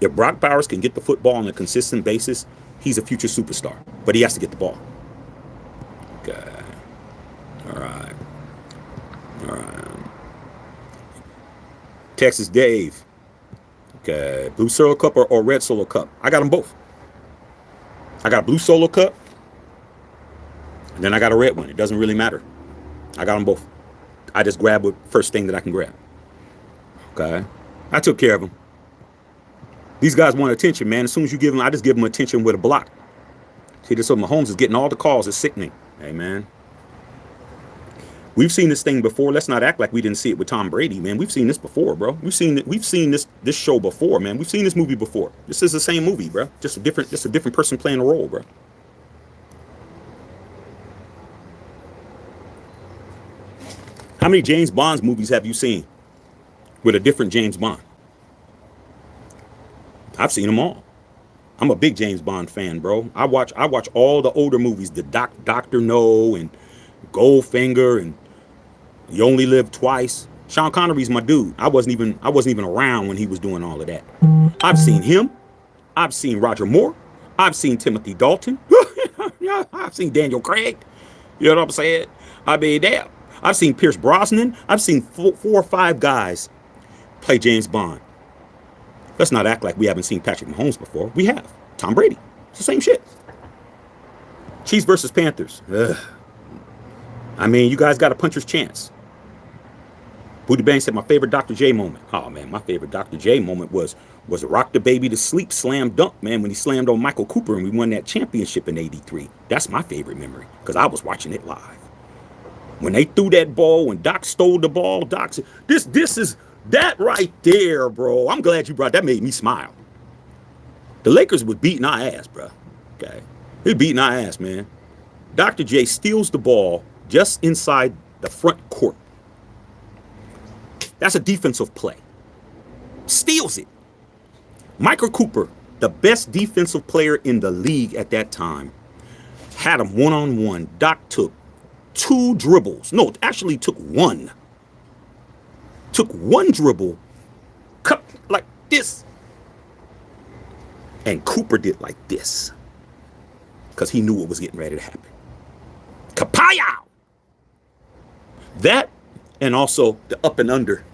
If Brock Bowers can get the football on a consistent basis, he's a future superstar. But he has to get the ball. Okay. All right. All right. Texas Dave. Okay. Blue Solo Cup or red Solo Cup? I got them both. I got a blue Solo Cup. And then I got a red one. It doesn't really matter. I got them both. I just grab the first thing that I can grab. Okay. I took care of them. These guys want attention, man. As soon as you give them, I just give them attention with a block. See, this is what Mahomes is getting all the calls. It's sickening. Hey, man. We've seen this thing before. Let's not act like we didn't see it with Tom Brady, man. We've seen this before, bro. We've seen this show before, man. We've seen this movie before. This is the same movie, bro. Just a different person playing a role, bro. How many James Bond movies have you seen with a different James Bond? I've seen them all. I'm a big James Bond fan, bro. I watch all the older movies, the Doctor No and Goldfinger and You Only Live Twice. Sean Connery's my dude. I wasn't even around when he was doing all of that. I've seen him. I've seen Roger Moore. I've seen Timothy Dalton. I've seen Daniel Craig. You know what I'm saying? I mean, damn. I've seen Pierce Brosnan. I've seen four or five guys play James Bond. Let's not act like we haven't seen Patrick Mahomes before. We have. Tom Brady. It's the same shit. Chiefs versus Panthers. Ugh. I mean, you guys got a puncher's chance. Booty Bang said my favorite Dr. J moment. Oh, man, my favorite Dr. J moment was rock the baby to sleep slam dunk, man, when he slammed on Michael Cooper and we won that championship in '83. That's my favorite memory because I was watching it live. When they threw that ball, when Doc stole the ball, Doc said, this is that right there, bro. I'm glad you brought that. Made me smile. The Lakers was beating our ass, bro. Okay. They beating our ass, man. Dr. J steals the ball just inside the front court. That's a defensive play. Steals it. Michael Cooper, the best defensive player in the league at that time, had him one-on-one. Doc took 2 dribbles. No, actually took one. Took one dribble, cut like this. And Cooper did like this. Because he knew what was getting ready to happen. Kapow! That and also the up and under.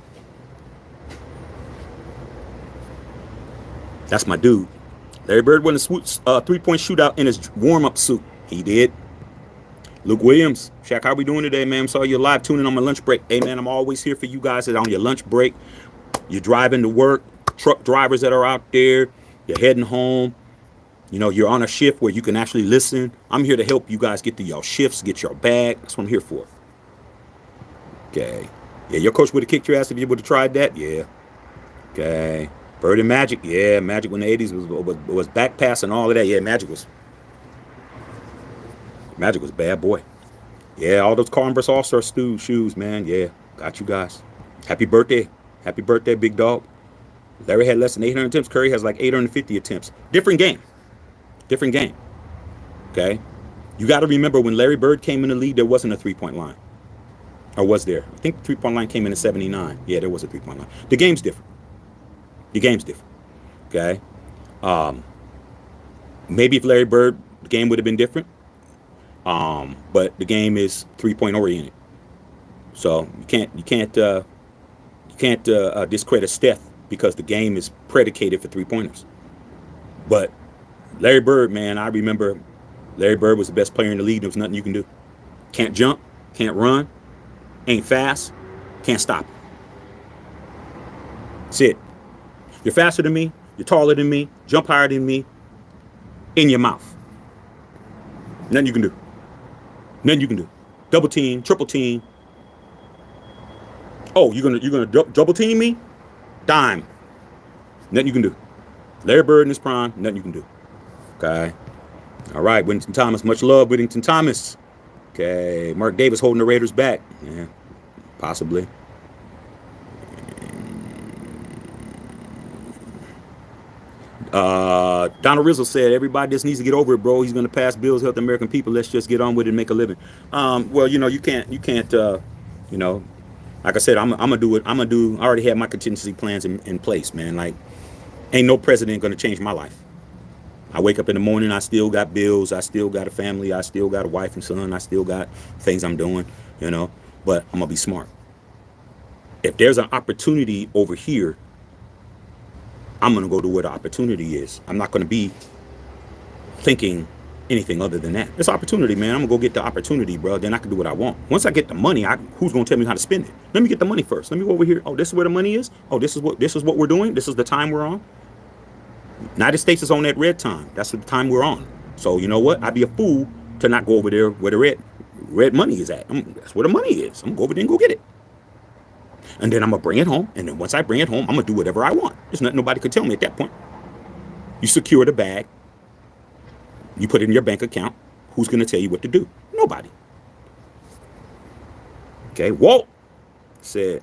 That's my dude. Larry Bird won a 3-point shootout in his warm-up suit. He did. Luke Williams, Shaq, how we doing today, man? Saw you live tuning on my lunch break. Hey, man, I'm always here for you guys on your lunch break. You're driving to work, truck drivers that are out there, you're heading home. You know, you're on a shift where you can actually listen. I'm here to help you guys get to your shifts, get your bag. That's what I'm here for. Okay. Yeah, your coach would have kicked your ass if you would have tried that. Yeah. Okay. Bird and Magic. Yeah, Magic in the 80s was back pass and all of that. Yeah, Magic was bad boy. Yeah, all those Converse All-Star shoes, man. Yeah, got you guys. Happy birthday. Happy birthday, big dog. Larry had less than 800 attempts. Curry has like 850 attempts. Different game. Different game. Okay? You got to remember when Larry Bird came in the league, there wasn't a three-point line. Or was there? I think the three-point line came in at 79. Yeah, there was a three-point line. The game's different. The game's different. Okay? Maybe if Larry Bird, the game would have been different. But the game is three-point oriented. So you can't discredit Steph because the game is predicated for three-pointers. But Larry Bird, man, I remember Larry Bird was the best player in the league. There was nothing you can do. Can't jump, can't run, ain't fast, can't stop. That's it. You're faster than me, you're taller than me, jump higher than me, in your mouth. Nothing you can do. Nothing you can do. Double team, triple team. Oh, you're gonna double team me? Dime. Nothing you can do. Larry Bird in his prime, nothing you can do. Okay. All right, Whittington Thomas. Much love, Whittington Thomas. Okay. Mark Davis holding the Raiders back. Yeah, possibly. Donald Rizzo said, everybody just needs to get over it, bro. He's going to pass bills, help the American people. Let's just get on with it and make a living. Well, you know, you can't, you know, like I said, I'm going to do it. I already have my contingency plans in place, man. Like, Ain't no president going to change my life. I wake up in the morning, I still got bills, I still got a family, I still got a wife and son, I still got things I'm doing, you know, but I'm going to be smart. If there's an opportunity over here, I'm going to go to where the opportunity is. I'm not going to be thinking anything other than that. It's opportunity, man. I'm going to go get the opportunity, bro. Then I can do what I want. Once I get the money, who's going to tell me how to spend it? Let me get the money first. Let me go over here. Oh, this is where the money is. Oh, this is what we're doing. This is the time we're on. United States is on that red time. That's the time we're on. So you know what? I'd be a fool to not go over there where the red money is at. That's where the money is. I'm going to go over there and go get it. And then I'm going to bring it home. And then once I bring it home, I'm going to do whatever I want. There's nothing nobody could tell me at that point. You secure the bag. You put it in your bank account. Who's going to tell you what to do? Nobody. Okay. Walt said,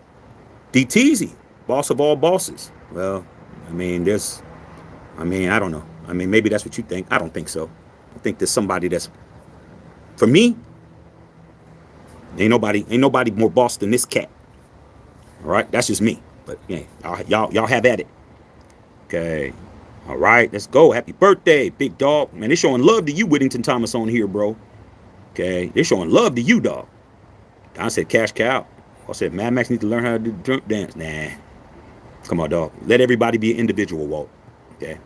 DTZ, boss of all bosses. Well, I don't know. I mean, maybe that's what you think. I don't think so. I think there's somebody that's, for me, ain't nobody more boss than this cat. All right. That's just me. But yeah, y'all have at it. Okay. All right, let's go. Happy birthday, big dog. Man, they're showing love to you, Whittington Thomas, on here, bro. Okay, they're showing love to you, dog. Don said cash cow. I said Mad Max needs to learn how to do the drunk dance. Nah. Come on, dog. Let everybody be an individual, Walt. Okay.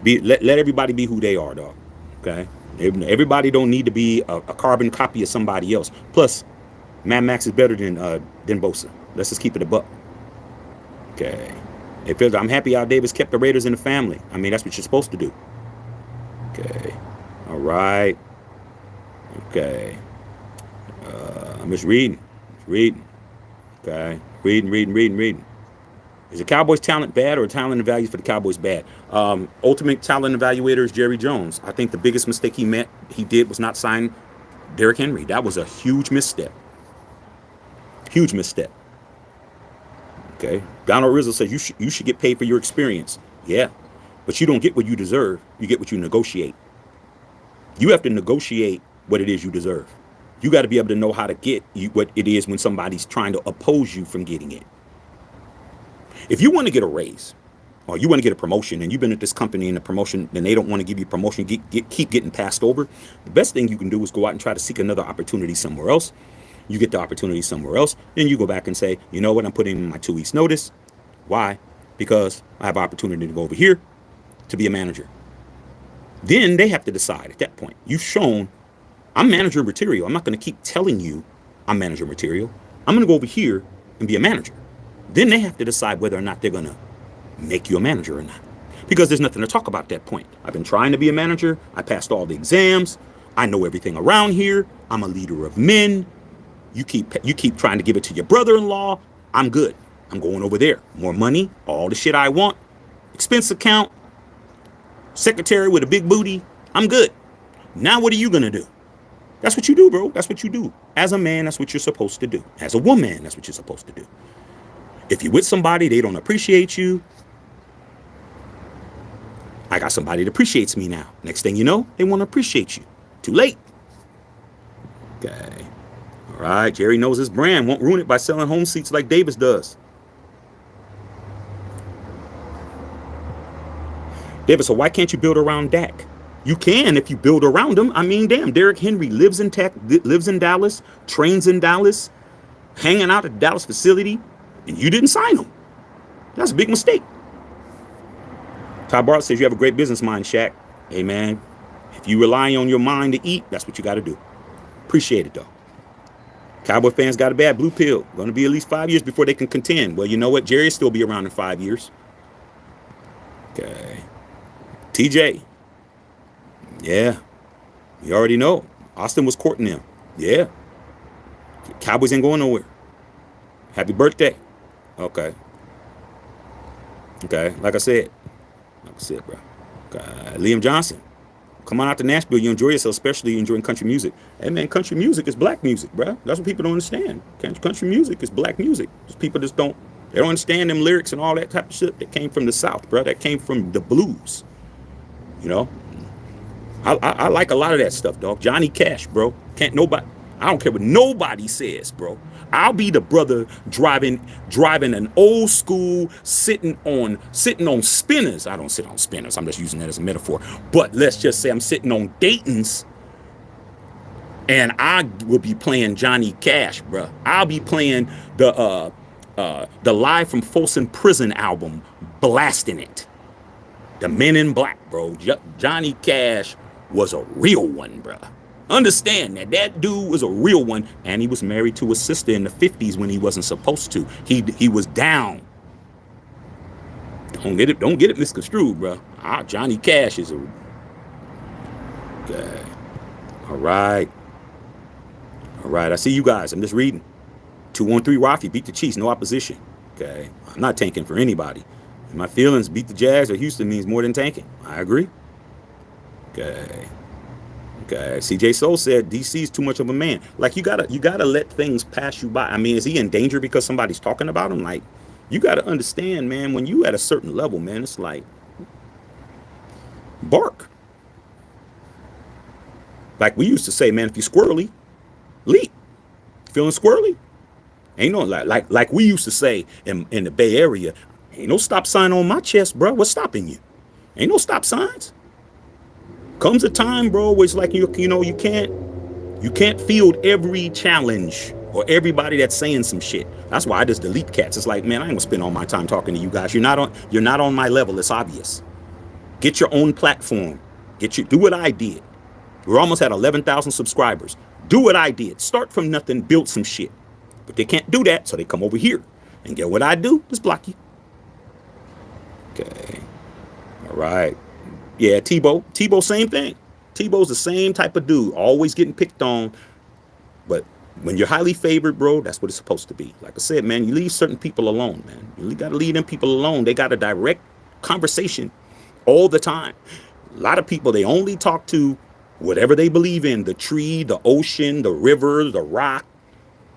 Let everybody be who they are, dog. Okay. Everybody don't need to be a carbon copy of somebody else. Plus, Mad Max is better than Bosa. Let's just keep it a buck. Okay. I'm happy Al Davis kept the Raiders in the family. I mean, that's what you're supposed to do. Okay. All right. Okay. I'm just reading. Okay. Reading. Is the Cowboys talent bad or talent and values for the Cowboys bad? Ultimate talent evaluator is Jerry Jones. I think the biggest mistake he did was not sign Derrick Henry. That was a huge misstep. Huge misstep. Okay. Donald Rizzo says you should get paid for your experience. Yeah. But you don't get what you deserve. You get what you negotiate. You have to negotiate what it is you deserve. You got to be able to know how to get what it is when somebody's trying to oppose you from getting it. If you want to get a raise or you want to get a promotion and you've been at this company and the promotion and they don't want to give you promotion, keep getting passed over, the best thing you can do is go out and try to seek another opportunity somewhere else. You get the opportunity somewhere else. Then you go back and say, you know what? I'm putting in my 2 weeks notice. Why? Because I have opportunity to go over here to be a manager. Then they have to decide at that point. You've shown I'm manager material. I'm not going to keep telling you I'm manager material. I'm going to go over here and be a manager. Then they have to decide whether or not they're going to make you a manager or not. Because there's nothing to talk about at that point. I've been trying to be a manager. I passed all the exams. I know everything around here. I'm a leader of men. You keep trying to give it to your brother-in-law. I'm good. I'm going over there. More money, all the shit I want. Expense account. Secretary with a big booty. I'm good. Now what are you going to do? That's what you do, bro. That's what you do. As a man, that's what you're supposed to do. As a woman, that's what you're supposed to do. If you're with somebody, they don't appreciate you. I got somebody that appreciates me now. Next thing you know, they want to appreciate you. Too late. Okay. All right. Jerry knows his brand. Won't ruin it by selling home seats like Davis does. Davis, so why can't you build around Dak? You can if you build around him. I mean, damn, Derrick Henry lives in Dallas, trains in Dallas, hanging out at the Dallas facility, and you didn't sign him. That's a big mistake. Todd Bartlett says you have a great business mind, Shaq. Hey, man, if you rely on your mind to eat, that's what you got to do. Appreciate it, though. Cowboy fans got a bad blue pill. Going to be at least 5 years before they can contend. Well, you know what? Jerry will still be around in 5 years. Okay. TJ. Yeah. You already know. Austin was courting them. Yeah. Cowboys ain't going nowhere. Happy birthday. Okay. Okay. Like I said, bro. Okay. Liam Johnson. Come on out to Nashville. You enjoy yourself, especially you enjoying country music. Hey, man, country music is black music, bro. That's what people don't understand. Country music is black music. Just people just don't understand them lyrics and all that type of shit that came from the South, bro. That came from the blues. You know? I like a lot of that stuff, dog. Johnny Cash, bro. I don't care what nobody says, bro. I'll be the brother driving an old school, sitting on spinners. I don't sit on spinners. I'm just using that as a metaphor. But let's just say I'm sitting on Dayton's, and I will be playing Johnny Cash, bro. I'll be playing the Live from Folsom Prison album, blasting it. The Men in Black, bro. Johnny Cash was a real one, bro. Understand that dude was a real one, and he was married to a sister in the 50s when he wasn't supposed to. He was down. Don't get it misconstrued, bro. Johnny Cash is a. Okay. All right. I see you guys. I'm just reading. 2-1-3 Rafi beat the Chiefs, no opposition. Okay. I'm not tanking for anybody. In my feelings, beat the Jags or Houston means more than tanking. I agree. Okay. CJ Soul said DC's too much of a man. Like you gotta let things pass you by. I mean, is he in danger because somebody's talking about him? Like, you gotta understand, man, when you at a certain level, man, it's like bark. Like we used to say, man, if you squirrely, leap. Feeling squirrely? Ain't no like we used to say in the Bay Area, ain't no stop sign on my chest, bro. What's stopping you? Ain't no stop signs. Comes a time, bro, where it's like you can't field every challenge or everybody that's saying some shit. That's why I just delete cats. It's like, man, I ain't gonna spend all my time talking to you guys. You're not on my level. It's obvious. Get your own platform. Do what I did. We're almost at 11,000 subscribers. Do what I did. Start from nothing, build some shit. But they can't do that, so they come over here. And get what I do? Just block you. Okay. All right. Yeah, Tebow, same thing. Tebow's the same type of dude, always getting picked on. But when you're highly favored, bro, that's what it's supposed to be. Like I said, man, you leave certain people alone, man. You got to leave them people alone. They got a direct conversation all the time. A lot of people, they only talk to whatever they believe in, the tree, the ocean, the river, the rock,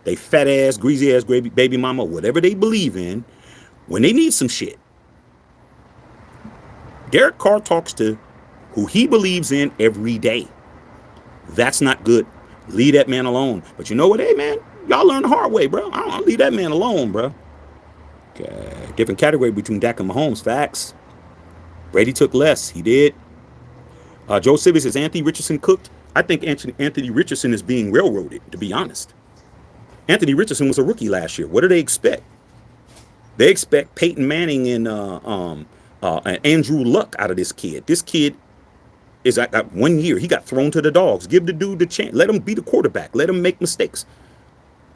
they fat ass, greasy ass baby mama, whatever they believe in, when they need some shit. Derek Carr talks to who he believes in every day. That's not good. Leave that man alone. But you know what? Hey, man, y'all learn the hard way, bro. I don't leave that man alone, bro. Okay. Different category between Dak and Mahomes. Facts. Brady took less. He did. Joe Civic says Anthony Richardson cooked. I think Anthony Richardson is being railroaded, to be honest. Anthony Richardson was a rookie last year. What do they expect? They expect Peyton Manning and Andrew Luck out of this kid. This kid is at 1 year. He got thrown to the dogs. Give the dude the chance. Let him be the quarterback. Let him make mistakes.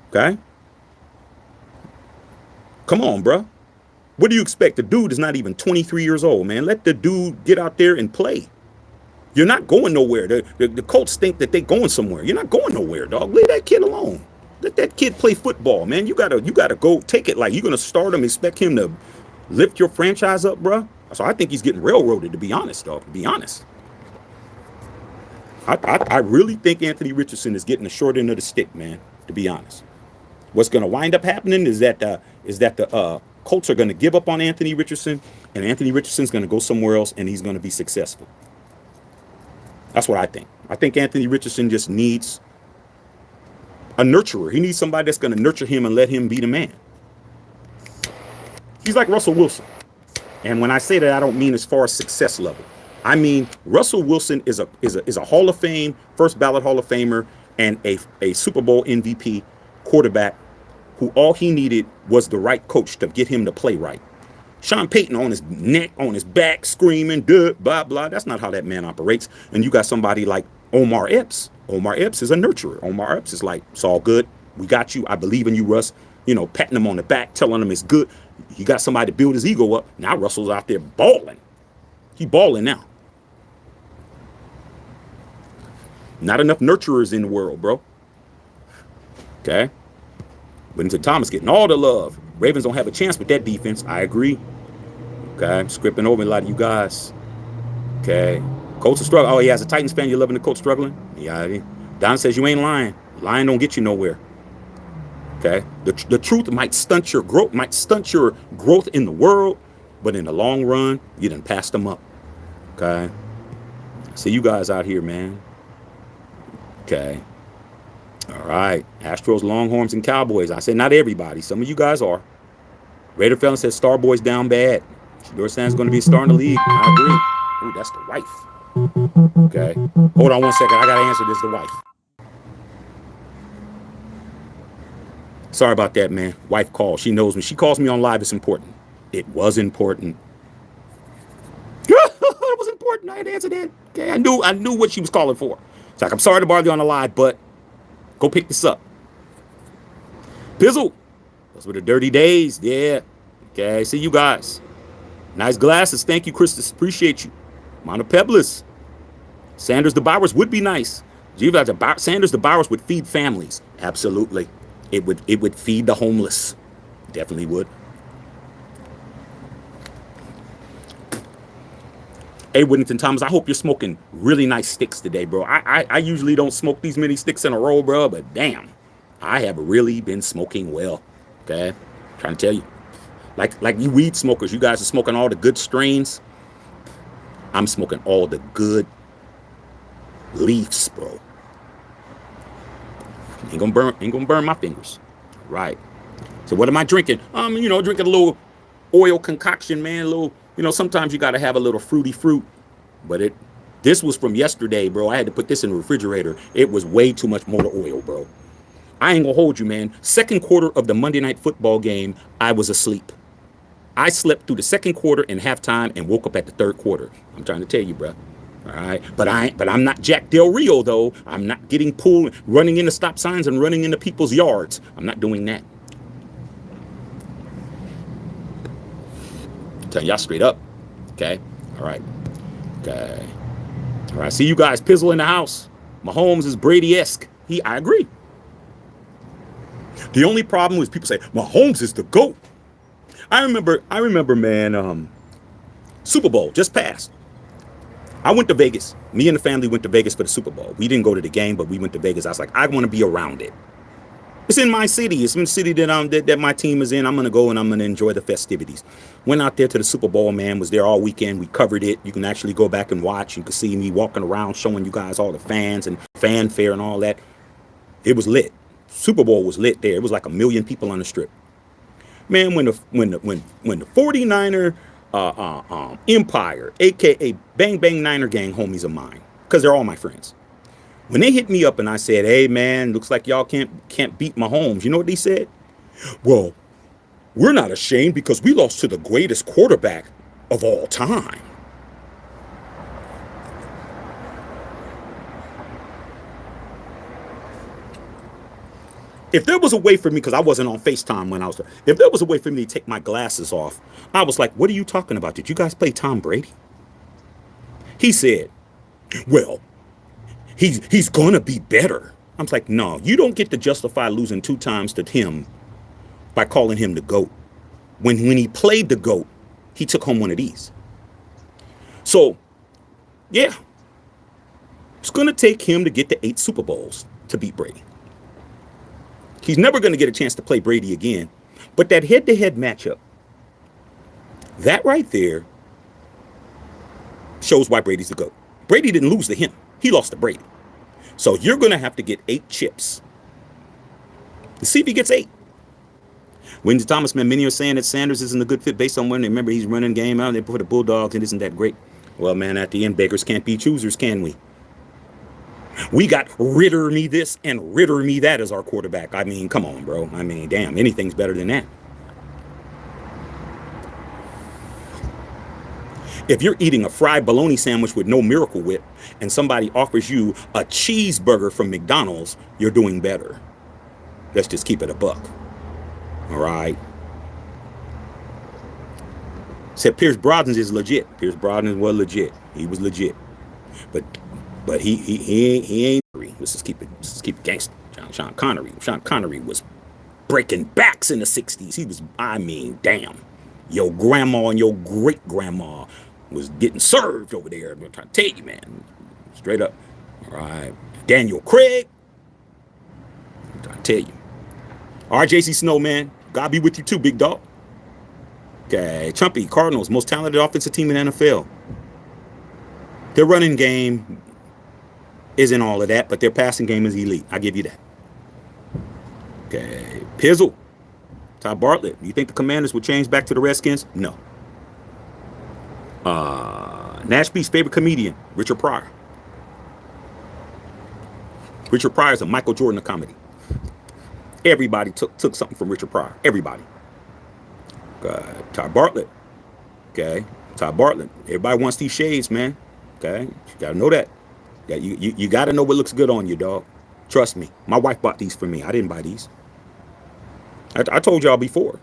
Okay? Come on, bro. What do you expect? The dude is not even 23 years old, man. Let the dude get out there and play. You're not going nowhere. The Colts think that they're going somewhere. You're not going nowhere, dog. Leave that kid alone. Let that kid play football, man. You gotta go take it. Like, you're gonna start him, expect him to lift your franchise up, bro. So I think he's getting railroaded, to be honest, dog. To be honest. I really think Anthony Richardson is getting the short end of the stick, man. To be honest. What's gonna wind up happening is that the Colts are gonna give up on Anthony Richardson, and Anthony Richardson's gonna go somewhere else, and he's gonna be successful. That's what I think. I think Anthony Richardson just needs a nurturer. He needs somebody that's going to nurture him and let him be the man. He's like Russell Wilson. And when I say that, I don't mean as far as success level. I mean, Russell Wilson is a Hall of Fame, first ballot Hall of Famer, and a Super Bowl MVP quarterback who all he needed was the right coach to get him to play right. Sean Payton on his neck, on his back, screaming, duh, blah, blah. That's not how that man operates. And you got somebody like Omar Epps. Omar Epps is a nurturer. Omar Epps is like, it's all good. We got you. I believe in you, Russ. You know, patting him on the back, telling him it's good. He got somebody to build his ego up. Now Russell's out there balling. He balling now. Not enough nurturers in the world, bro. Okay? Whittington Thomas getting all the love. Ravens don't have a chance with that defense. I agree. Okay, I'm scripting over a lot of you guys. Okay. Colts are struggling. Oh, yeah, as a Titans fan, you're loving the Colts struggling? Yeah. Don says you ain't lying. Lying don't get you nowhere. Okay. The truth might stunt your growth, in the world, but in the long run, you done passed them up. Okay. See you guys out here, man. Okay. All right. Astros, Longhorns, and Cowboys. I said not everybody. Some of you guys are. Raider Felon says Starboy's down bad. Shador Sanders going to be a star in the league. I agree. Ooh, that's the wife. Okay. Hold on one second. I got to answer this. The wife. Sorry about that, man. Wife called. She knows me. She calls me on live. It's important. It was important. It was important. I had to answer that. Okay. I knew what she was calling for. It's like, I'm sorry to bother you on the live, but go pick this up. Pizzle. Those were the dirty days. Yeah. Okay. See you guys. Nice glasses. Thank you, Christus. Appreciate you. Montepeblis. Sanders the Bowers would be nice. Sanders the Bowers would feed families. Absolutely. It would feed the homeless. Definitely would. Hey, Whittington Thomas, I hope you're smoking really nice sticks today, bro. I usually don't smoke these many sticks in a row, bro, but damn, I have really been smoking well. Okay? I'm trying to tell you. Like you weed smokers, you guys are smoking all the good strains. I'm smoking all the good leaves, bro. Ain't gonna burn my fingers. Right. So what am I drinking? Drinking a little oil concoction, man. A little, sometimes you gotta have a little fruity fruit. But this was from yesterday, bro. I had to put this in the refrigerator. It was way too much motor oil, bro. I ain't gonna hold you, man. Second quarter of the Monday Night Football game, I was asleep. I slept through the second quarter and halftime and woke up at the third quarter. I'm trying to tell you, bro. All right, but I'm not Jack Del Rio though. I'm not getting pulled, running into stop signs and running into people's yards. I'm not doing that. I'm telling y'all straight up. Okay. All right. Okay. All right. See you guys. Pizzle in the house. Mahomes is Brady-esque. I agree. The only problem is people say Mahomes is the GOAT. I remember, man. Super Bowl just passed. I went to Vegas. Me and the family went to Vegas for the Super Bowl. We didn't go to the game, but we went to Vegas. I was like, I want to be around it. It's in my city. It's in the city that my team is in. I'm going to go and I'm going to enjoy the festivities. Went out there to the Super Bowl, man. Was there all weekend. We covered it. You can actually go back and watch. You can see me walking around showing you guys all the fans and fanfare and all that. It was lit. Super Bowl was lit there. It was like 1 million people on the strip. Man, when the 49er Empire, aka Bang Bang Niner Gang homies of mine, because they're all my friends. When they hit me up and I said, "Hey man, looks like y'all can't beat Mahomes," you know what they said? Well, we're not ashamed because we lost to the greatest quarterback of all time. If there was a way for me, because I wasn't on FaceTime when I was, if there was a way for me to take my glasses off, I was like, what are you talking about? Did you guys play Tom Brady? He said, well, he's going to be better. I'm like, no, you don't get to justify losing 2 times to him by calling him the GOAT. When he played the GOAT, he took home one of these. So, yeah, it's going to take him to get to 8 Super Bowls to beat Brady. He's never going to get a chance to play Brady again. But that head-to-head matchup, that right there shows why Brady's the GOAT. Brady didn't lose to him. He lost to Brady. So you're going to have to get 8 chips. Let's see if he gets 8. Wendy Thomas, man, many are saying that Sanders isn't a good fit based on when they remember he's running game out. They put the Bulldogs and isn't that great. Well, man, at the end, beggars can't be choosers, can we? We got Ritter me this and Ritter me that as our quarterback. I mean, come on, bro. I mean, damn, anything's better than that. If you're eating a fried bologna sandwich with no Miracle Whip and somebody offers you a cheeseburger from McDonald's, you're doing better. Let's just keep it a buck. All right. Said Pierce Brosnan is legit. Pierce Brosnan was legit. He was legit. But he ain't. Let's just keep it gangster. Sean Connery was breaking backs in the 60s. He was, I mean, damn. Your grandma and your great grandma was getting served over there. I'm trying to tell you, man. Straight up. All right. Daniel Craig. I'm trying to tell you. RJC Snow, man. God be with you too, big dog. Okay. Trumpy, Cardinals, most talented offensive team in the NFL. Their running game isn't all of that, but their passing game is elite. I'll give you that. Okay. Pizzle. Ty Bartlett. You think the Commanders would change back to the Redskins? No. Nashby's favorite comedian, Richard Pryor. Richard Pryor is a Michael Jordan of comedy. Everybody took something from Richard Pryor. Everybody. Ty Bartlett. Okay. Ty Bartlett. Everybody wants these shades, man. Okay. You gotta know that. Yeah, you gotta know what looks good on you, dog. Trust me. My wife bought these for me. I didn't buy these. I told y'all before.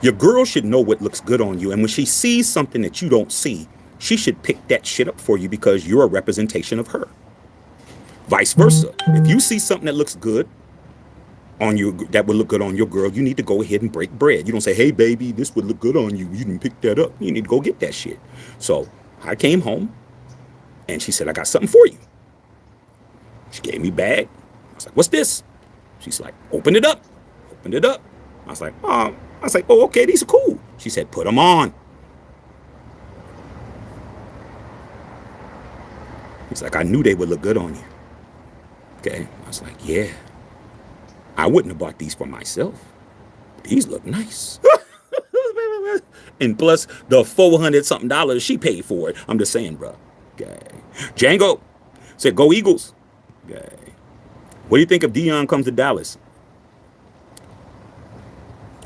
Your girl should know what looks good on you. And when she sees something that you don't see, she should pick that shit up for you because you're a representation of her. Vice versa. If you see something that looks good on you, that would look good on your girl, you need to go ahead and break bread. You don't say, hey, baby, this would look good on you. You can pick that up. You need to go get that shit. So I came home and she said, I got something for you. She gave me a bag. I was like, what's this? She's like, open it up. Opened it up. I was like, oh, okay, these are cool. She said, put them on. He's like, I knew they would look good on you. Okay. I was like, yeah. I wouldn't have bought these for myself. These look nice. And plus the $400 something she paid for it. I'm just saying, bro. Okay. Django said, go Eagles. Okay. What do you think if Deion comes to Dallas?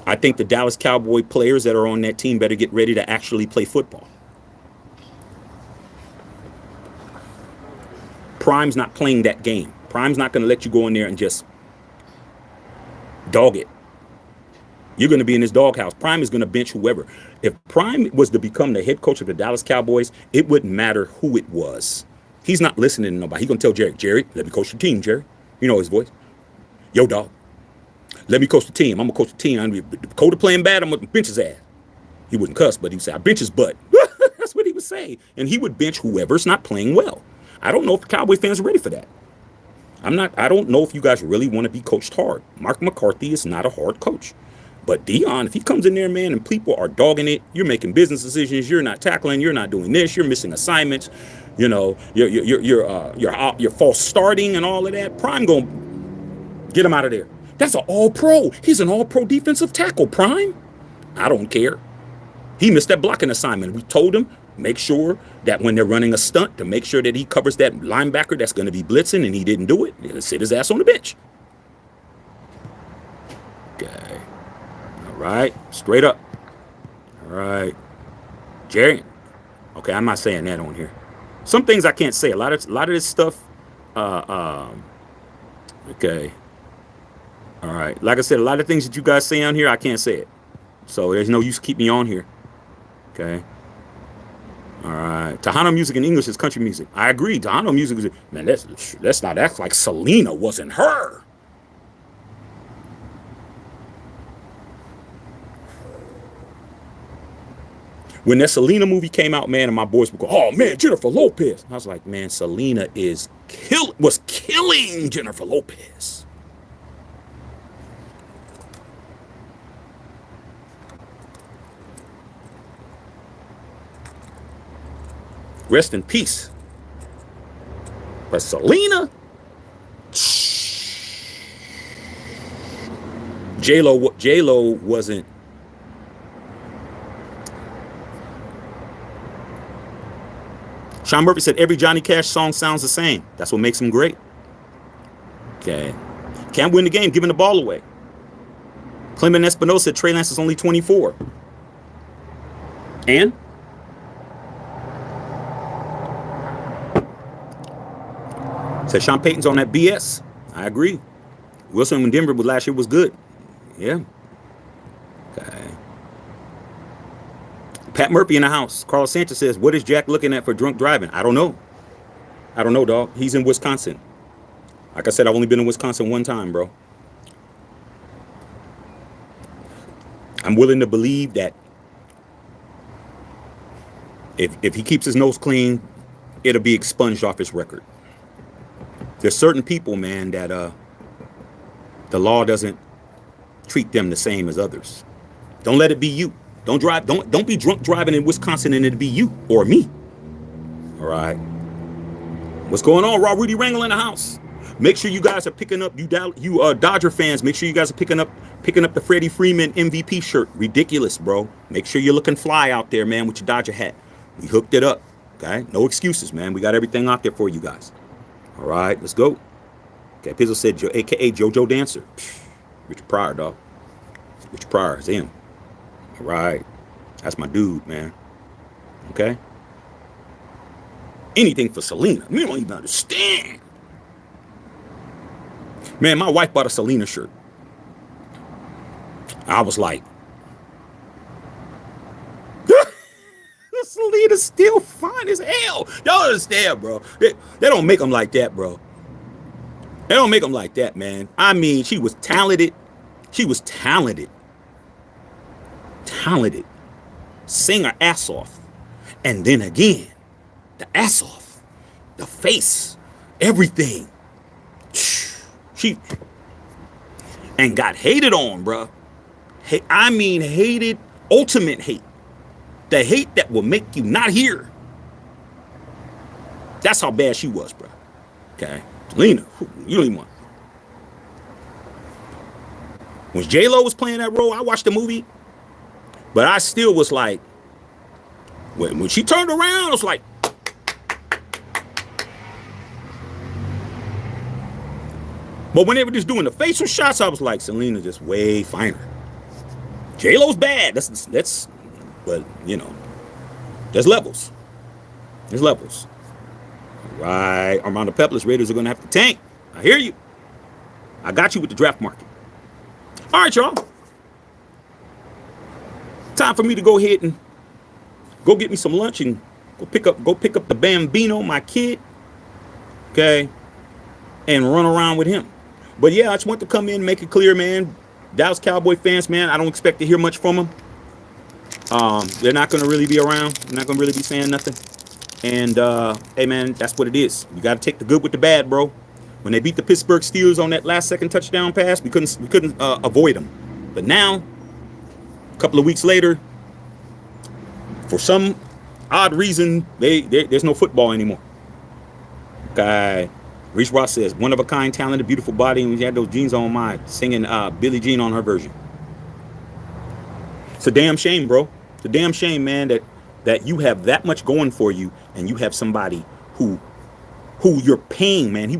I think the Dallas Cowboy players that are on that team better get ready to actually play football. Prime's not playing that game. Prime's not going to let you go in there and just dog it. You're going to be in his doghouse. Prime is going to bench whoever. If Prime was to become the head coach of the Dallas Cowboys, it wouldn't matter who it was. He's not listening to nobody. He's going to tell Jerry, let me coach the team, Jerry. You know his voice. Yo, dog. Let me coach the team. I'm going to coach the team. I'm going to be Dakota playing bad. I'm going to bench his ass. He wouldn't cuss, but he would say, I bench his butt. That's what he would say. And he would bench whoever's not playing well. I don't know if the Cowboy fans are ready for that. I don't know if you guys really want to be coached hard. Mark McCarthy is not a hard coach. But Deion, if he comes in there, man, and people are dogging it, you're making business decisions, you're not tackling, you're not doing this, you're missing assignments, you know, you're false starting and all of that. Prime gonna get him out of there. That's an all-pro. He's an all-pro defensive tackle, Prime. I don't care. He missed that blocking assignment. We told him, make sure that when they're running a stunt, to make sure that he covers that linebacker that's going to be blitzing, and he didn't do it. He'll sit his ass on the bench. Okay. All right. Straight up. All right. Jerry. Okay, I'm not saying that on here. Some things I can't say. A lot of this stuff. Okay. All right. Like I said, a lot of things that you guys say on here, I can't say it. So there's no use to keep me on here. Okay. All right. Tejano music in English is country music. I agree. Tejano music is, man, let's not act like Selena wasn't her. When that Selena movie came out, man, and my boys would go, oh, man, Jennifer Lopez. I was like, man, Selena was killing Jennifer Lopez. Rest in peace. But Selena, J-Lo wasn't. Sean Murphy said every Johnny Cash song sounds the same. That's what makes him great. Okay. Can't win the game giving the ball away. Clement Espinosa said Trey Lance is only 24. And? Said Sean Payton's on that BS. I agree. Wilson in Denver last year was good. Yeah. Okay. Pat Murphy in the house. Carlos Sanchez says, what is Jack looking at for drunk driving? I don't know. I don't know, dog. He's in Wisconsin. Like I said, I've only been in Wisconsin one time, bro. I'm willing to believe that if he keeps his nose clean, it'll be expunged off his record. There's certain people, man, that the law doesn't treat them the same as others. Don't let it be you. Don't be drunk driving in Wisconsin and it'll be you or me. All right. What's going on? Raw Rudy Wrangle in the house. Make sure you guys are picking up you Dodger fans. Make sure you guys are picking up the Freddie Freeman MVP shirt. Ridiculous, bro. Make sure you're looking fly out there, man, with your Dodger hat. We hooked it up. Okay, no excuses, man. We got everything out there for you guys. All right, let's go. Okay, Pizzle said, AKA JoJo Dancer. Richard Pryor, dog. Richard Pryor is him. All right, that's my dude, man. Okay. Anything for Selena. We don't even understand. Man, my wife bought a Selena shirt. I was like, Selena's still fine as hell. Y'all understand, bro? They don't make them like that, bro. They don't make them like that, man. I mean, she was talented. She was talented. Talented. Sing her ass off. And then again, the ass off. The face. Everything. She and got hated on, bro. I mean, hated, ultimate hate. The hate that will make you not here. That's how bad she was, bro. Okay, Selena, you don't even want. When J-Lo was playing that role, I watched the movie, but I still was like, when she turned around, I was like, but when they were just doing the facial shots, I was like, Selena just way finer. J-Lo's bad. That's, but you know, there's levels. There's levels. Right, Armando Pepless Raiders are gonna have to tank. I hear you. I got you with the draft market. All right, y'all. Time for me to go ahead and go get me some lunch and go pick up the Bambino, my kid. Okay, and run around with him. But yeah, I just want to come in and make it clear, man. Dallas Cowboy fans, man, I don't expect to hear much from them. They're not going to really be around. They're not going to really be saying nothing. And, hey, man, that's what it is. You got to take the good with the bad, bro. When they beat the Pittsburgh Steelers on that last-second touchdown pass, we couldn't avoid them. But now, a couple of weeks later, for some odd reason, there's no football anymore. Okay. Reese Ross says, one-of-a-kind, talented, beautiful body, and we had those jeans on mine, singing Billie Jean on her version. It's a damn shame, bro. It's a damn shame, man, that you have that much going for you, and you have somebody who you're paying, man.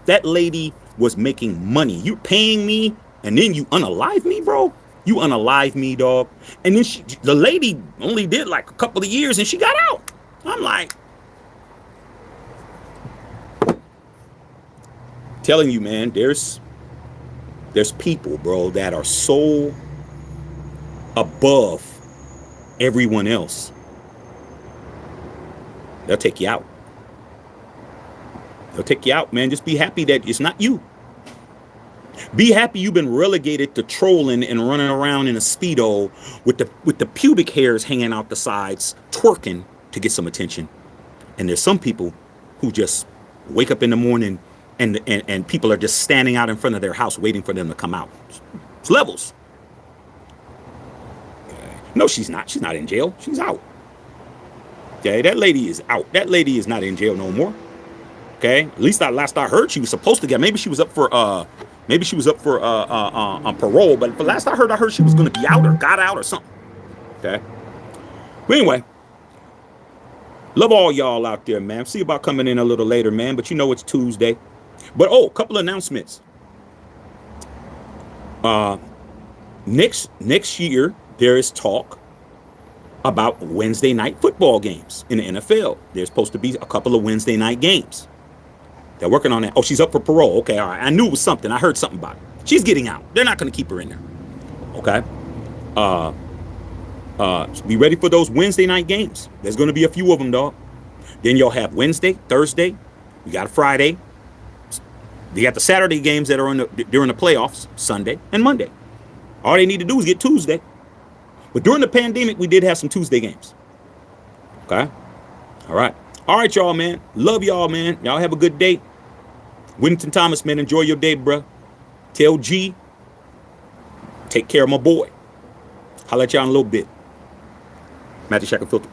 That lady was making money. You're paying me, and then you unalive me, bro. You unalive me, dog. And then the lady only did like a couple of years, and she got out. I'm like, telling you, man, there's people, bro, that are so above everyone else. They'll take you out. They'll take you out, man. Just be happy that it's not you. Be happy you've been relegated to trolling and running around in a Speedo with the pubic hairs hanging out the sides, twerking to get some attention. And there's some people who just wake up in the morning and people are just standing out in front of their house waiting for them to come out. It's levels. No, she's not. She's not in jail. She's out. Okay, that lady is out. That lady is not in jail no more. Okay, at least last I heard, she was supposed to get. Maybe she was up for on parole. But last I heard she was going to be out or got out or something. Okay. But anyway, love all y'all out there, man. See about coming in a little later, man. But you know it's Tuesday. But a couple of announcements. Next year there is talk about Wednesday night football games in the NFL. There's supposed to be a couple of Wednesday night games. They're working on that. Oh, she's up for parole. Okay, all right. I knew it was something. I heard something about it. She's getting out. They're not going to keep her in there. Okay. Be ready for those Wednesday night games. There's going to be a few of them, dog. Then you'll have Wednesday, Thursday. We got a Friday. You got the Saturday games that are during the playoffs, Sunday and Monday. All they need to do is get Tuesday. But during the pandemic, we did have some Tuesday games. Okay? All right. All right, y'all, man. Love y'all, man. Y'all have a good day. Whittington Thomas, man, enjoy your day, bro. Tell G, take care of my boy. Holla at y'all in a little bit. Matthew Shackle Filter.